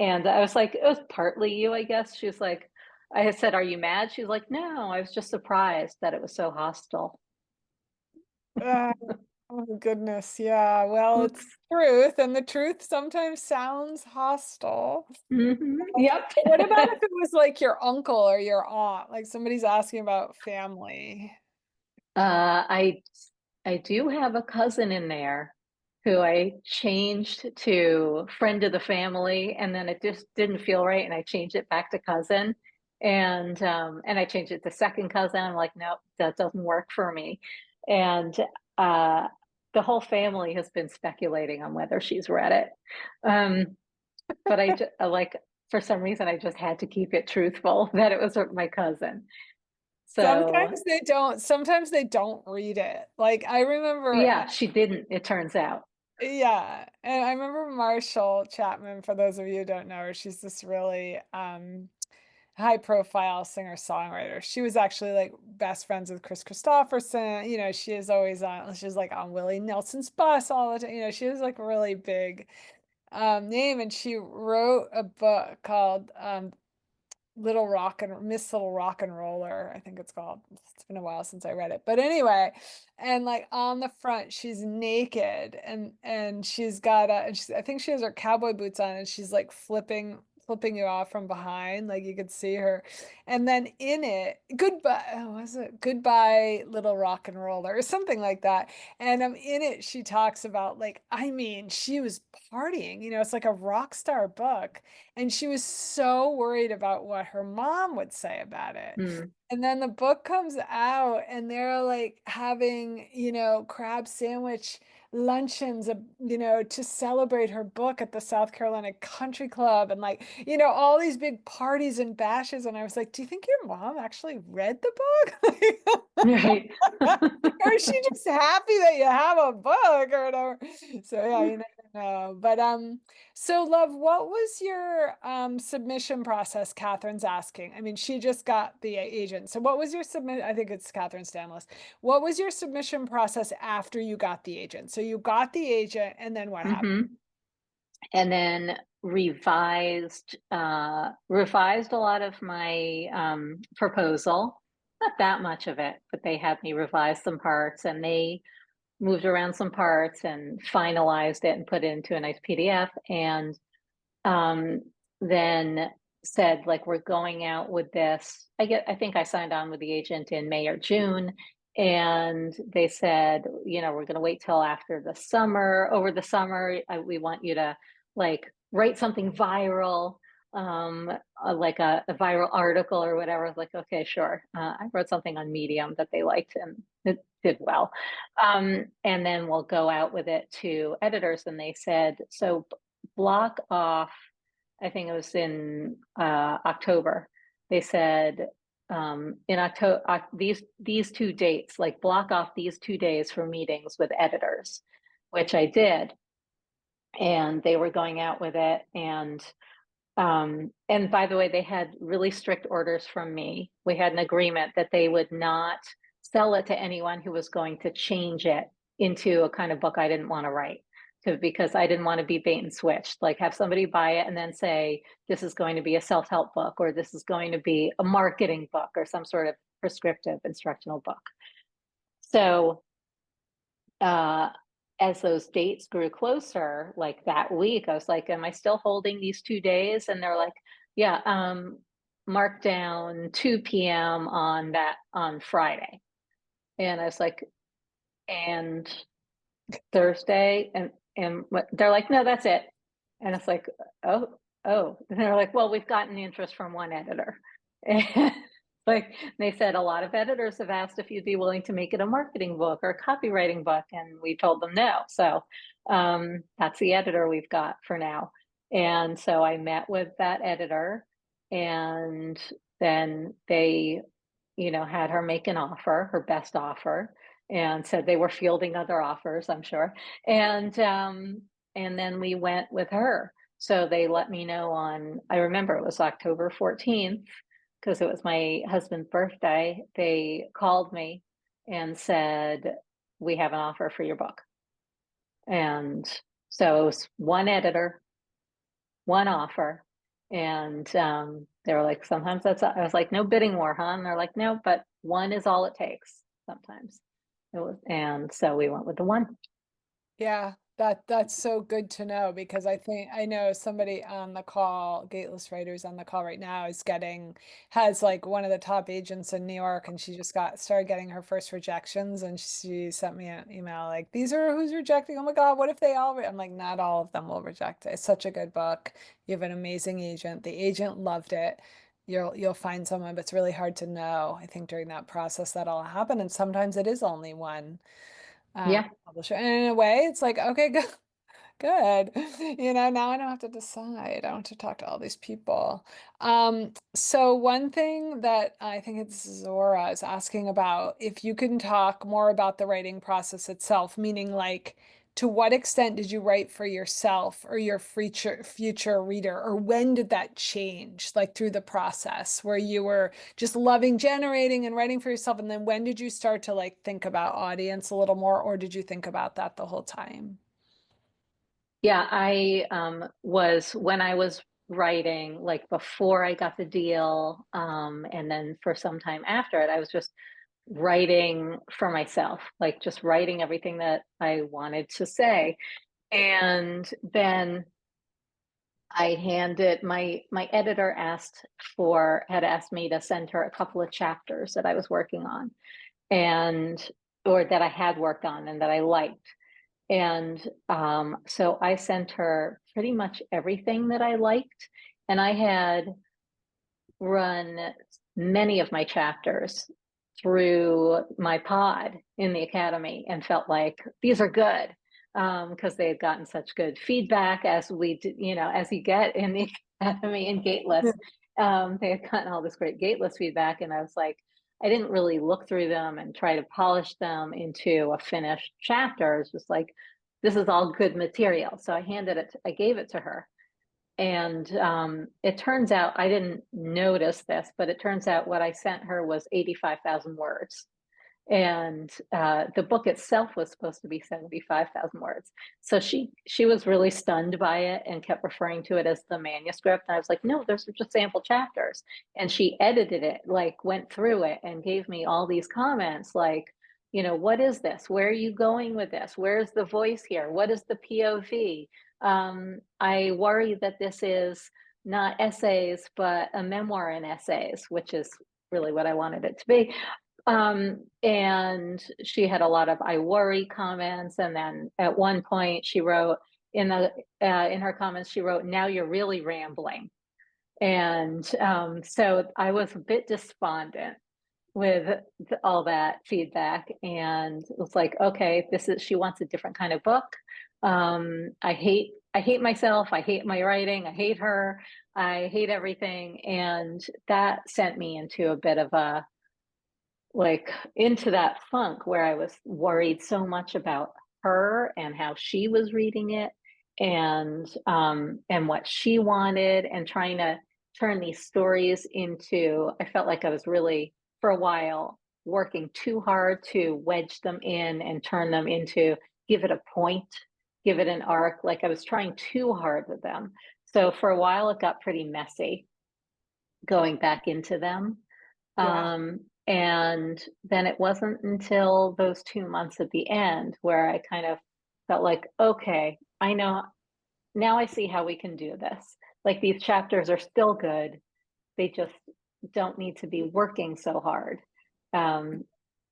and I was like, it was partly you, I guess. She was like, I had said, "Are you mad?" She was like, "No, I was just surprised that it was so hostile." Uh, oh goodness. Yeah. Well, it's truth, and the truth sometimes sounds hostile. Yep. What about if it was like your uncle or your aunt? Like somebody's asking about family. I do have a cousin in there who I changed to friend of the family, and then it just didn't feel right, and I changed it back to cousin, and I changed it to second cousin. I'm like, nope, that doesn't work for me, and uh, the whole family has been speculating on whether she's read it, but I just like for some reason I just had to keep it truthful that it was my cousin. So Sometimes they don't read it. Like I remember, yeah, she didn't, it turns out. yeah, and I remember Marshall Chapman, for those of you who don't know her, she's this really high profile singer-songwriter. She was actually like best friends with Chris Christopherson. You know, she's like on Willie Nelson's bus all the time. You know, she was like a really big name, and she wrote a book called Miss Little Rock and Roller, I think it's called. It's been a while since I read it. But anyway, and like on the front, she's naked and she's got I think she has her cowboy boots on and she's like flipping you off from behind, like you could see her. And then in it, goodbye, oh, was it Goodbye Little Rock and Roller or something like that. And in it, she talks about like, I mean, she was partying, you know, it's like a rock star book. And she was so worried about what her mom would say about it. Hmm. And then the book comes out and they're like having, you know, crab sandwich luncheons, you know, to celebrate her book at the South Carolina Country Club and like, you know, all these big parties and bashes. And I was like, do you think your mom actually read the book? Right. Or is she just happy that you have a book or whatever? So yeah, you never know. But so love, what was your submission process? Catherine's asking. I mean, she just got the agent. So what was your submit? I think it's Catherine Stanless. What was your submission process after you got the agent? So you got the agent and then what happened? Hmm. And then revised a lot of my proposal. Not that much of it, but they had me revise some parts and they moved around some parts and finalized it and put it into a nice PDF. And um, then said like we're going out with this. I think I signed on with the agent in May or June, and they said, you know, we're going to wait till after the summer. Over the summer, we want you to like write something viral, like a viral article or whatever. I was like, okay, sure. I wrote something on Medium that they liked and it did well. And then we'll go out with it to editors. And they said, so block off, I think it was in October. They said in October, these two dates, like block off these 2 days for meetings with editors, which I did. And they were going out with it. And by the way, they had really strict orders from me. We had an agreement that they would not sell it to anyone who was going to change it into a kind of book I didn't want to write. because I didn't want to be bait and switched, like have somebody buy it and then say, this is going to be a self-help book, or this is going to be a marketing book, or some sort of prescriptive instructional book. So uh, as those dates grew closer, like that week, I was like, am I still holding these 2 days? And they're like, yeah, mark down 2 p.m. on Friday. And I was like, and Thursday, and they're like, no, that's it. And it's like, oh, and they're like, well, we've gotten interest from one editor. And like they said, a lot of editors have asked if you'd be willing to make it a marketing book or a copywriting book, and we told them no. So that's the editor we've got for now. And so I met with that editor, and then they, had her make an offer, her best offer, and said they were fielding other offers, I'm sure. And then we went with her. So they let me know I remember it was October 14th, because it was my husband's birthday. They called me and said, we have an offer for your book. And so it was one editor, one offer. And they were like, sometimes I was like, no bidding war, huh? And they're like, no, but one is all it takes sometimes. And so we went with the one. Yeah, that's so good to know, because I know somebody on the call, Gateless Writers on the call right now, has like one of the top agents in New York, and she just started getting her first rejections, and she sent me an email like, these are who's rejecting. Oh my God, what if they I'm like, not all of them will reject it. It's such a good book. You have an amazing agent. The agent loved it. You'll find someone, but it's really hard to know. I think during that process that'll happen, and sometimes it is only one Yeah. publisher. And in a way, it's like, okay, good, good. Now I don't have to decide. I don't have to talk to all these people. So one thing that I think it's Zora is asking about, if you can talk more about the writing process itself, meaning like, to what extent did you write for yourself or your future reader, or when did that change, like through the process where you were just loving generating and writing for yourself, and then when did you start to like think about audience a little more, or did you think about that the whole time? Yeah, I was when I was writing, like before I got the deal, and then for some time after it, I was just writing for myself, like just writing everything that I wanted to say. And then I handed my editor had asked me to send her a couple of chapters that I was working on, and or that I had worked on and that I liked. And so I sent her pretty much everything that I liked. And I had run many of my chapters through my pod in the academy and felt like these are good, because they had gotten such good feedback, as we did, as you get in the academy in Gateless. They had gotten all this great Gateless feedback. And I was like, I didn't really look through them and try to polish them into a finished chapter. It's just like, this is all good material. So I gave it to her. And it turns out, I didn't notice this, but it turns out what I sent her was 85,000 words. And the book itself was supposed to be 75,000 words. So she was really stunned by it and kept referring to it as the manuscript. And I was like, no, those are just sample chapters. And she edited it, like went through it and gave me all these comments like, what is this? Where are you going with this? Where's the voice here? What is the POV? I worry that this is not essays, but a memoir in essays, which is really what I wanted it to be. And she had a lot of I worry comments. And then at one point she wrote in her comments, she wrote, now you're really rambling. And so I was a bit despondent with all that feedback, and it was like, okay, she wants a different kind of book. I hate myself, I hate my writing, I hate her, I hate everything. And that sent me into a bit of a into that funk where I was worried so much about her and how she was reading it, and what she wanted, and trying to turn these stories into, I felt like I was really, for a while, working too hard to wedge them in and turn them into, give it a point, give it an arc. Like I was trying too hard with them. So for a while, it got pretty messy going back into them. Yeah. And then it wasn't until those 2 months at the end where I kind of felt like, okay, I know now I see how we can do this. Like these chapters are still good. They just don't need to be working so hard um,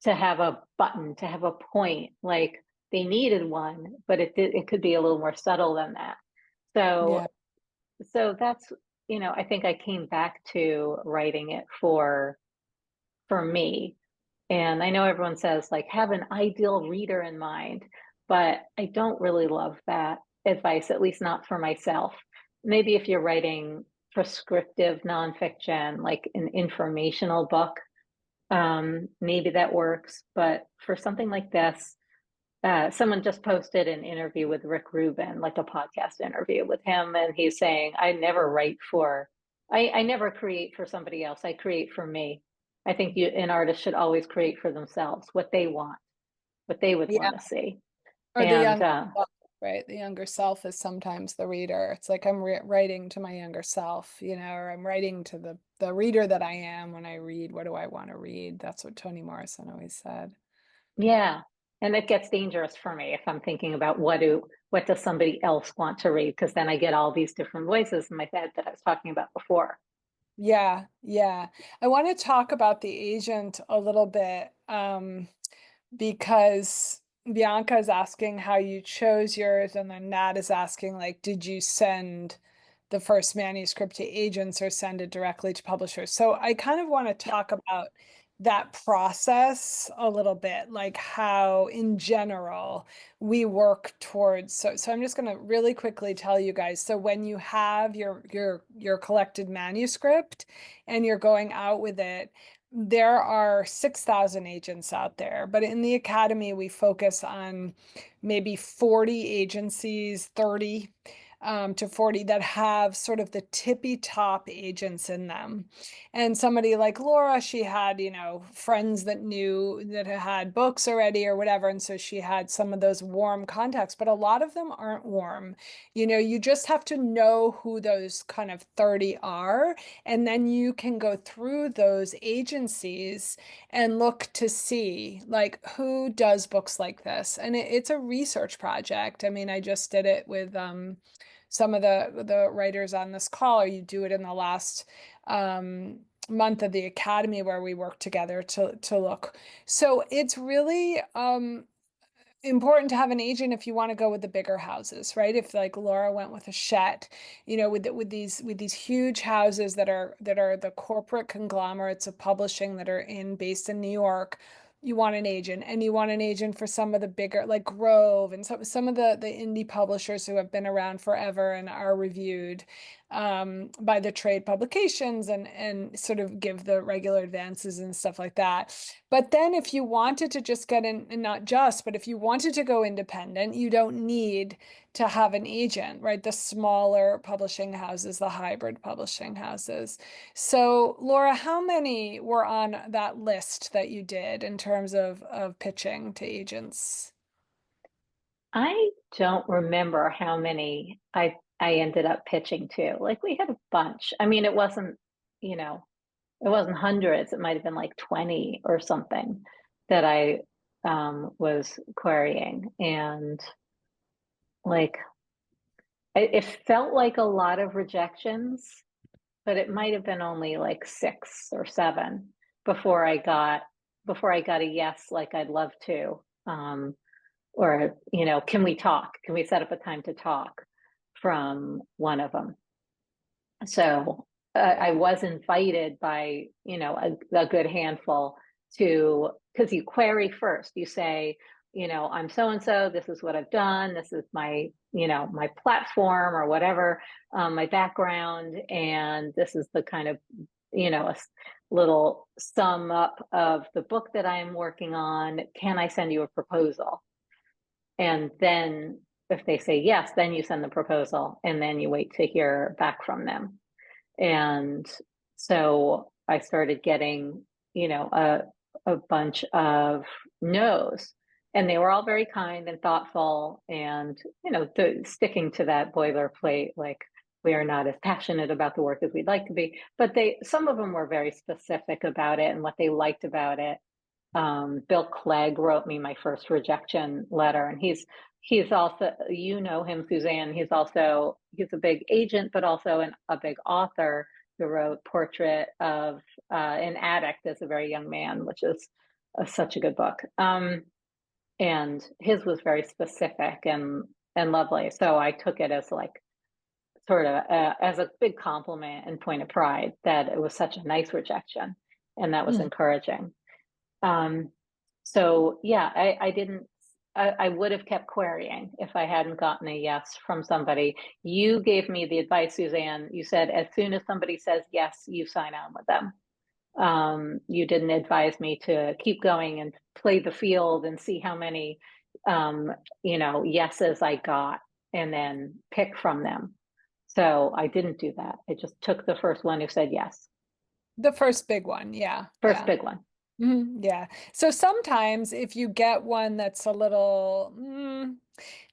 to have a button, to have a point. Like they needed one, but it could be a little more subtle than that. So Yeah. so that's, I think I came back to writing it for me. And I know everyone says like have an ideal reader in mind, but I don't really love that advice, at least not for myself. Maybe if you're writing prescriptive nonfiction, like an informational book, maybe that works. But for something like this, someone just posted an interview with Rick Rubin, like a podcast interview with him, and he's saying, I never create for somebody else. I create for me. I think an artist should always create for themselves what they want, what they would Yeah. want to see. Or the And younger self, right? The younger self is sometimes the reader. It's like I'm writing to my younger self, or I'm writing to the reader that I am when I read. What do I want to read? That's what Toni Morrison always said. yeah, and it gets dangerous for me if I'm thinking about what does somebody else want to read? Because then I get all these different voices in my head that I was talking about before. Yeah, yeah. I want to talk about the agent a little bit. Because Bianca is asking how you chose yours, and then Nat is asking, like, did you send the first manuscript to agents or send it directly to publishers? So I kind of want to talk about that process a little bit, like how in general we work towards. So I'm just going to really quickly tell you guys. So when you have your collected manuscript and you're going out with it, there are 6,000 agents out there, but in the academy, we focus on maybe 40 agencies, 30 to 40 that have sort of the tippy top agents in them. And somebody like Laura, she had, friends that knew that had books already or whatever. And so she had some of those warm contacts, but a lot of them aren't warm. You just have to know who those kind of 30 are, and then you can go through those agencies and look to see like who does books like this. And it's a research project. I mean, I just did it with some of the writers on this call, or you do it in the last month of the academy where we work together to look. So it's really important to have an agent if you want to go with the bigger houses, right? If like Laura went with Hachette, with these huge houses that are the corporate conglomerates of publishing that are based in New York, you want an agent, and you want an agent for some of the bigger like Grove and some of the indie publishers who have been around forever and are reviewed by the trade publications and sort of give the regular advances and stuff like that. But then if you wanted to just get in, and not just, but if you wanted to go independent, you don't need to have an agent, right? The smaller publishing houses, the hybrid publishing houses. So, Laura, how many were on that list that you did in terms of pitching to agents? I don't remember how many I ended up pitching to. Like we had a bunch. I mean, it wasn't hundreds. It might have been like 20 or something that I was querying. And like it felt like a lot of rejections, but it might have been only like 6 or 7 before I got before I got a yes, like I'd love to. Or, can we talk? Can we set up a time to talk from one of them? So I was invited by, a good handful to, because you query first. You say, I'm so and so. This is what I've done. This is my, my platform or whatever, my background, and this is the kind of, a little sum up of the book that I'm working on. Can I send you a proposal? And then if they say yes, then you send the proposal and then you wait to hear back from them. And so I started getting, a bunch of no's. and they were all very kind and thoughtful, and sticking to that boilerplate, like we are not as passionate about the work as we'd like to be. But some of them were very specific about it and what they liked about it. Bill Clegg wrote me my first rejection letter, and he's also, him, Suzanne. He's a big agent, but also a big author who wrote Portrait of an Addict as a very young man, which is such a good book. And his was very specific and lovely. So I took it as like sort of as a big compliment and point of pride that it was such a nice rejection, and that was Mm. encouraging. Um, so yeah, I didn't. I would have kept querying if I hadn't gotten a yes from somebody. You gave me the advice, Suzanne. You said as soon as somebody says yes, you sign on with them. You didn't advise me to keep going and play the field and see how many, yeses I got and then pick from them. So I didn't do that. I just took the first one who said yes. The first big one. Yeah. First Yeah. big one. Yeah. So sometimes if you get one that's a little,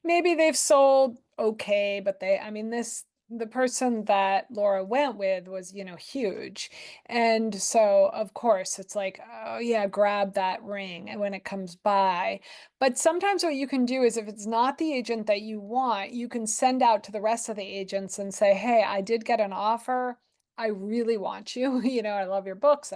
maybe they've sold okay, but I mean, the person that Laura went with was, huge. And so, of course, it's like, oh, yeah, grab that ring when it comes by. But sometimes what you can do is if it's not the agent that you want, you can send out to the rest of the agents and say, hey, I did get an offer. I really want you. I love your books.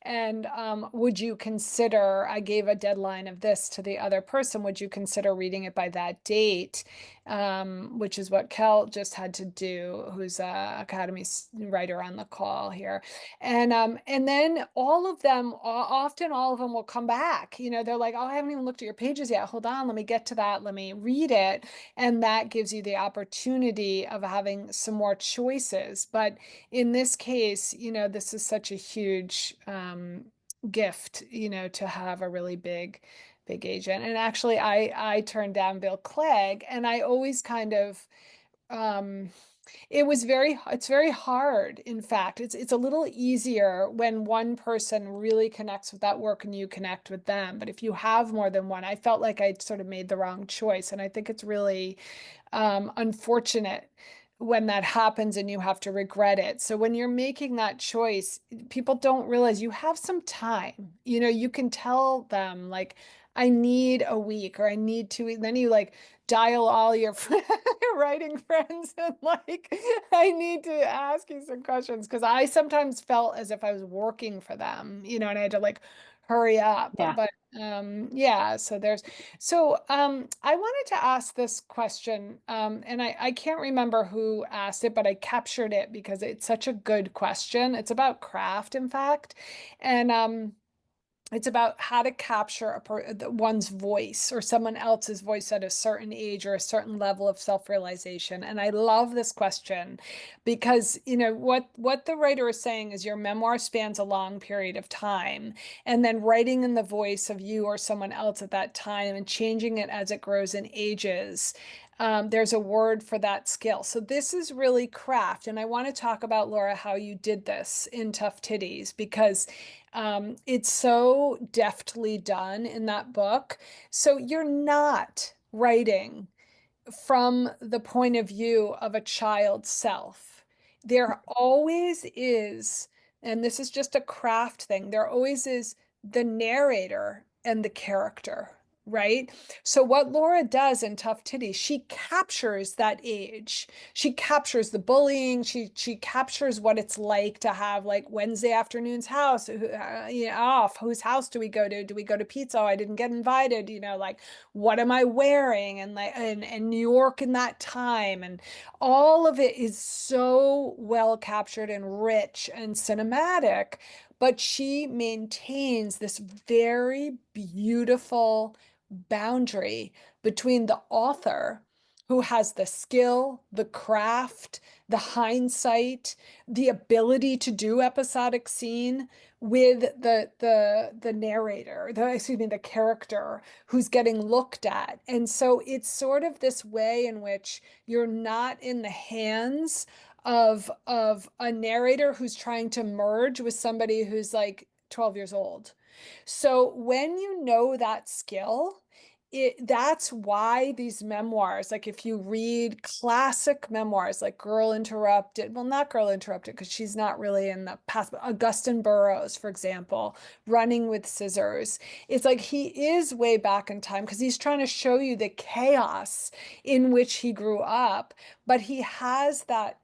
And would you consider, I gave a deadline of this to the other person, would you consider reading it by that date? Which is what Kel just had to do, who's a Academy writer on the call here. And then often all of them will come back. They're like, oh, I haven't even looked at your pages yet. Hold on, let me get to that. Let me read it. And that gives you the opportunity of having some more choices. But in this case, this is such a huge gift, to have a really big agent. And actually, I turned down Bill Clegg, and I always kind of um, it's very hard. In fact, it's a little easier when one person really connects with that work and you connect with them. But if you have more than one, I felt like I sort of made the wrong choice, and I think it's really unfortunate when that happens and you have to regret it. So when you're making that choice, people don't realize you have some time. You can tell them like, I need a week or I need 2 weeks. Then you like dial all your writing friends and like, I need to ask you some questions because I sometimes felt as if I was working for them, and I had to like hurry up. Yeah. But yeah, so I wanted to ask this question, and I can't remember who asked it, but I captured it because it's such a good question. It's about craft, in fact, and it's about how to capture one's voice or someone else's voice at a certain age or a certain level of self-realization. And I love this question because, what the writer is saying is your memoir spans a long period of time, and then writing in the voice of you or someone else at that time and changing it as it grows and ages. There's a word for that skill. So this is really craft. And I want to talk about, Laura, how you did this in Tough Titties because it's so deftly done in that book. So you're not writing from the point of view of a child's self. There always is, and this is just a craft thing, there always is the narrator and the character, right? So what Laura does in Tough Titties, she captures that age. She captures the bullying. She captures what it's like to have like Wednesday afternoon's house off. Whose house do we go to? Do we go to pizza? Oh, I didn't get invited. Like what am I wearing? And like and New York in that time, and all of it is so well captured and rich and cinematic. But she maintains this very beautiful boundary between the author who has the skill, the craft, the hindsight, the ability to do episodic scene with the narrator, excuse me, the character who's getting looked at. And so it's sort of this way in which you're not in the hands of a narrator who's trying to merge with somebody who's like 12 years old. So when you know that skill, that's why these memoirs, like if you read classic memoirs like Girl Interrupted, well, not Girl Interrupted because she's not really in the past, but Augustin Burroughs, for example, Running with Scissors, it's like he is way back in time because he's trying to show you the chaos in which he grew up, but he has that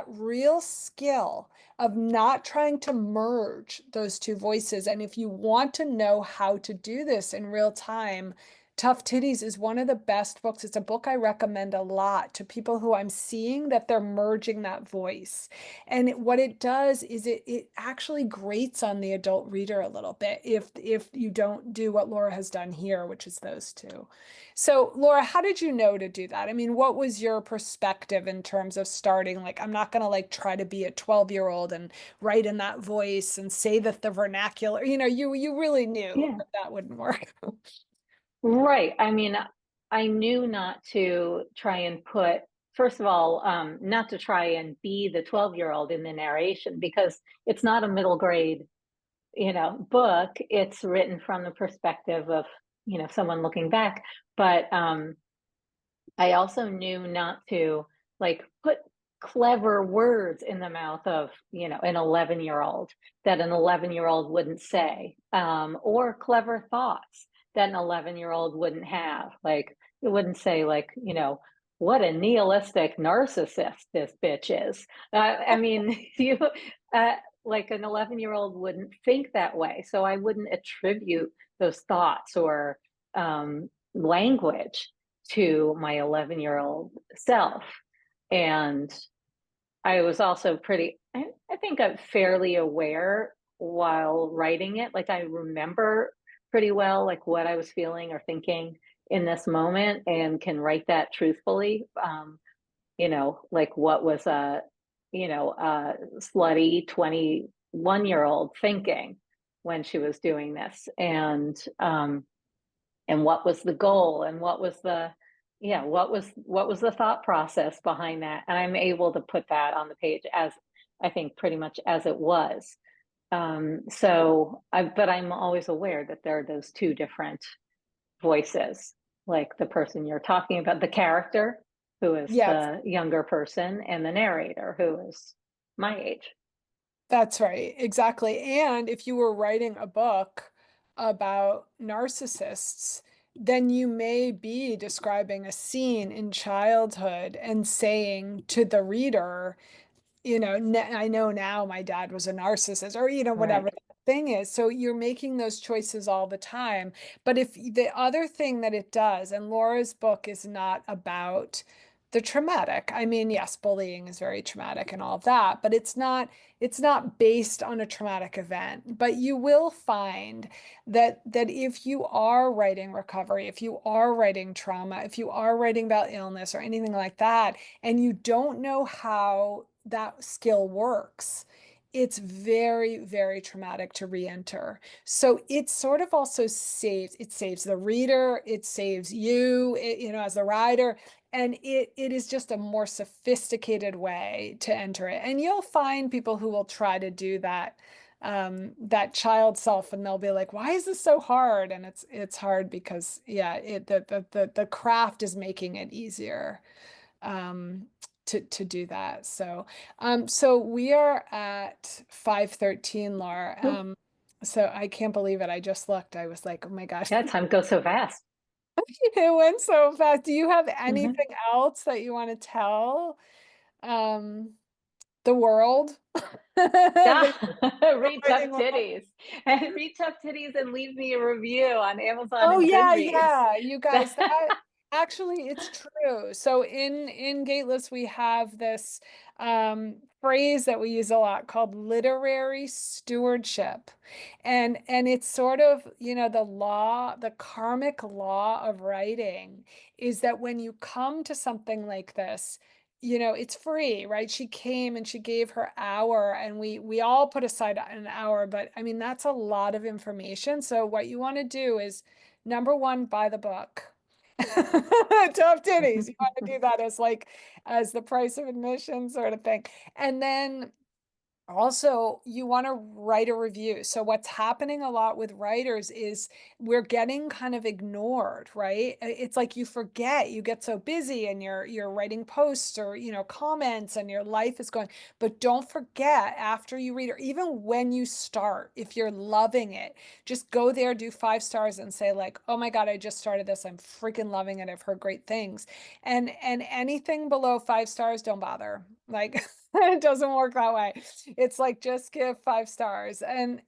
real skill of not trying to merge those two voices. And if you want to know how to do this in real time, Tough Titties is one of the best books. It's a book I recommend a lot to people who I'm seeing that they're merging that voice. And what it does is it actually grates on the adult reader a little bit if you don't do what Laura has done here, which is those two. So, Laura, how did you know to do that? I mean, what was your perspective in terms of starting? Like, I'm not going to like try to be a 12-year-old and write in that voice and say that the vernacular, you really knew Yeah. that that wouldn't work. Right. I mean, I knew not to try and put, first of all, not to try and be the 12-year-old in the narration because it's not a middle grade, book. It's written from the perspective of, someone looking back. But I also knew not to like put clever words in the mouth of, an 11-year-old that an 11-year-old wouldn't say, or clever thoughts that an 11-year-old wouldn't have. Like it wouldn't say like, what a nihilistic narcissist this bitch is. I mean, uh, like an 11-year-old wouldn't think that way. So I wouldn't attribute those thoughts or language to my 11-year-old self. And I was also I think I'm fairly aware while writing it. Like I remember pretty well, like what I was feeling or thinking in this moment and can write that truthfully. Like what was a slutty 21-year-old thinking when she was doing this. And what was the goal and what was the thought process behind that, and I'm able to put that on the page as I think pretty much as it was. But I'm always aware that there are those two different voices, like the person you're talking about, the character who is Yes. the younger person, and the narrator who is my age. That's right, exactly. And if you were writing a book about narcissists, then you may be describing a scene in childhood and saying to the reader, I know now my dad was a narcissist, or, whatever Right. the thing is. So you're making those choices all the time. But if the other thing that it does, and Laura's book is not about the traumatic. I mean, yes, bullying is very traumatic and all of that, but it's not based on a traumatic event. But you will find that if you are writing recovery, if you are writing trauma, if you are writing about illness or anything like that, and you don't know how that skill works, it's very, very traumatic to re-enter. So it sort of also it saves the reader, it saves you, as the writer, and it is just a more sophisticated way to enter it. And you'll find people who will try to do that child self, and they'll be like, why is this so hard? And it's hard because yeah, the craft is making it easier um, to do that. So we are at 5:13, Laura. Ooh, So I can't believe it. I just looked. I was like, oh my gosh, yeah, time goes so fast. it went so fast. Do you have anything Mhm. else that you want to tell um, the world? Yeah, The read Tough writing world? Titties and read Tough Titties and leave me a review on Amazon Oh and yeah, Goodreads. yeah. You guys, that actually it's true. So in Gateless we have this phrase that we use a lot called literary stewardship. And it's sort of, the karmic law of writing is that when you come to something like this, it's free, right? She came and she gave her hour, and we all put aside an hour, but I mean that's a lot of information. So what you want to do is number one, buy the book. Tough Titties. You want to do that as the price of admission sort of thing. And then Also, you want to write a review. So what's happening a lot with writers is we're getting kind of ignored, right? It's like you forget, you get so busy and you're writing posts or, comments and your life is going, but don't forget after you read or even when you start, if you're loving it, just go there, do 5 stars and say like, "Oh my God, I just started this. I'm freaking loving it. I've heard great things." And anything below 5 stars, don't bother. Like it doesn't work that way. It's like just give 5 stars and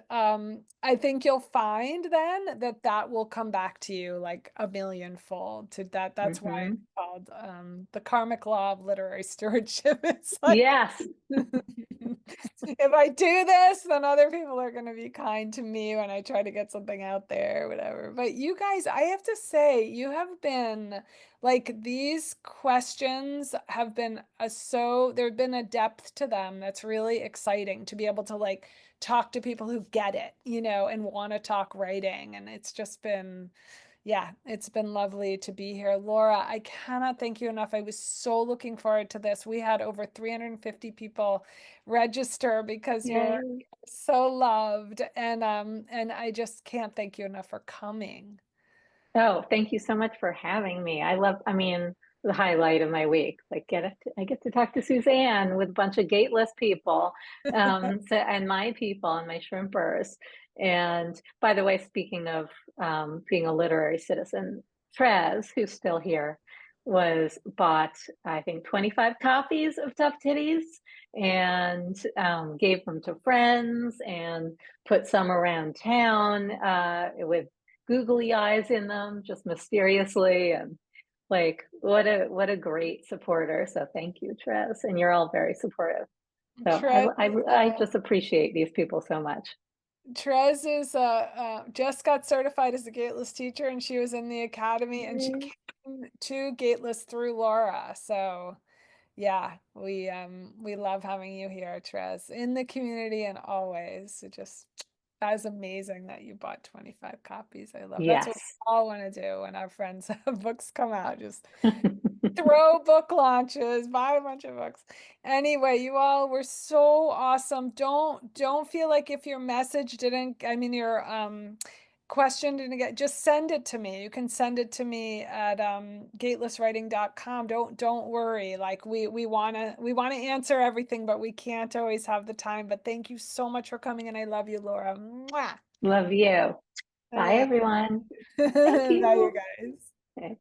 I think you'll find then that that will come back to you like a millionfold to that's why it's Hmm. called the karmic law of literary stewardship. It's like Yes. if I do this, then other people are going to be kind to me when I try to get something out there, whatever. But you guys, I have to say, you have been like these questions have been there've been a depth to them that's really exciting to be able to like talk to people who get it, and want to talk writing. And it's just been yeah, it's been lovely to be here. Laura, I cannot thank you enough. I was so looking forward to this. We had over 350 people register because you're Yay. so loved and I just can't thank you enough for coming. Oh, thank you so much for having me. I mean, the highlight of my week. Like, I get to talk to Suzanne with a bunch of gateless people, and my people and my shrimpers. And by the way, speaking of being a literary citizen, Trez, who's still here, was bought, I think, 25 copies of Tough Titties and gave them to friends and put some around town with googly eyes in them, just mysteriously, and like what a great supporter. So thank you, Trez, and you're all very supportive. So Trez I just appreciate these people so much. Trez is just got certified as a gateless teacher and she was in the academy and she Yay. came to gateless through Laura. So yeah, we love having you here, Trez, in the community and always. It just that is amazing that you bought 25 copies. I love that's what we Yes. all want to do when our friends have books come out. Just throw book launches, buy a bunch of books. Anyway, you all were so awesome. Don't feel like if your message didn't, I mean your question didn't get, just send it to me. You can send it to me at gatelesswriting.com. Don't worry. Like we wanna answer everything, but we can't always have the time. But thank you so much for coming and I love you, Laura. Mwah. Love you. Bye, Hey. everyone. Thank Bye, you you. guys. Okay.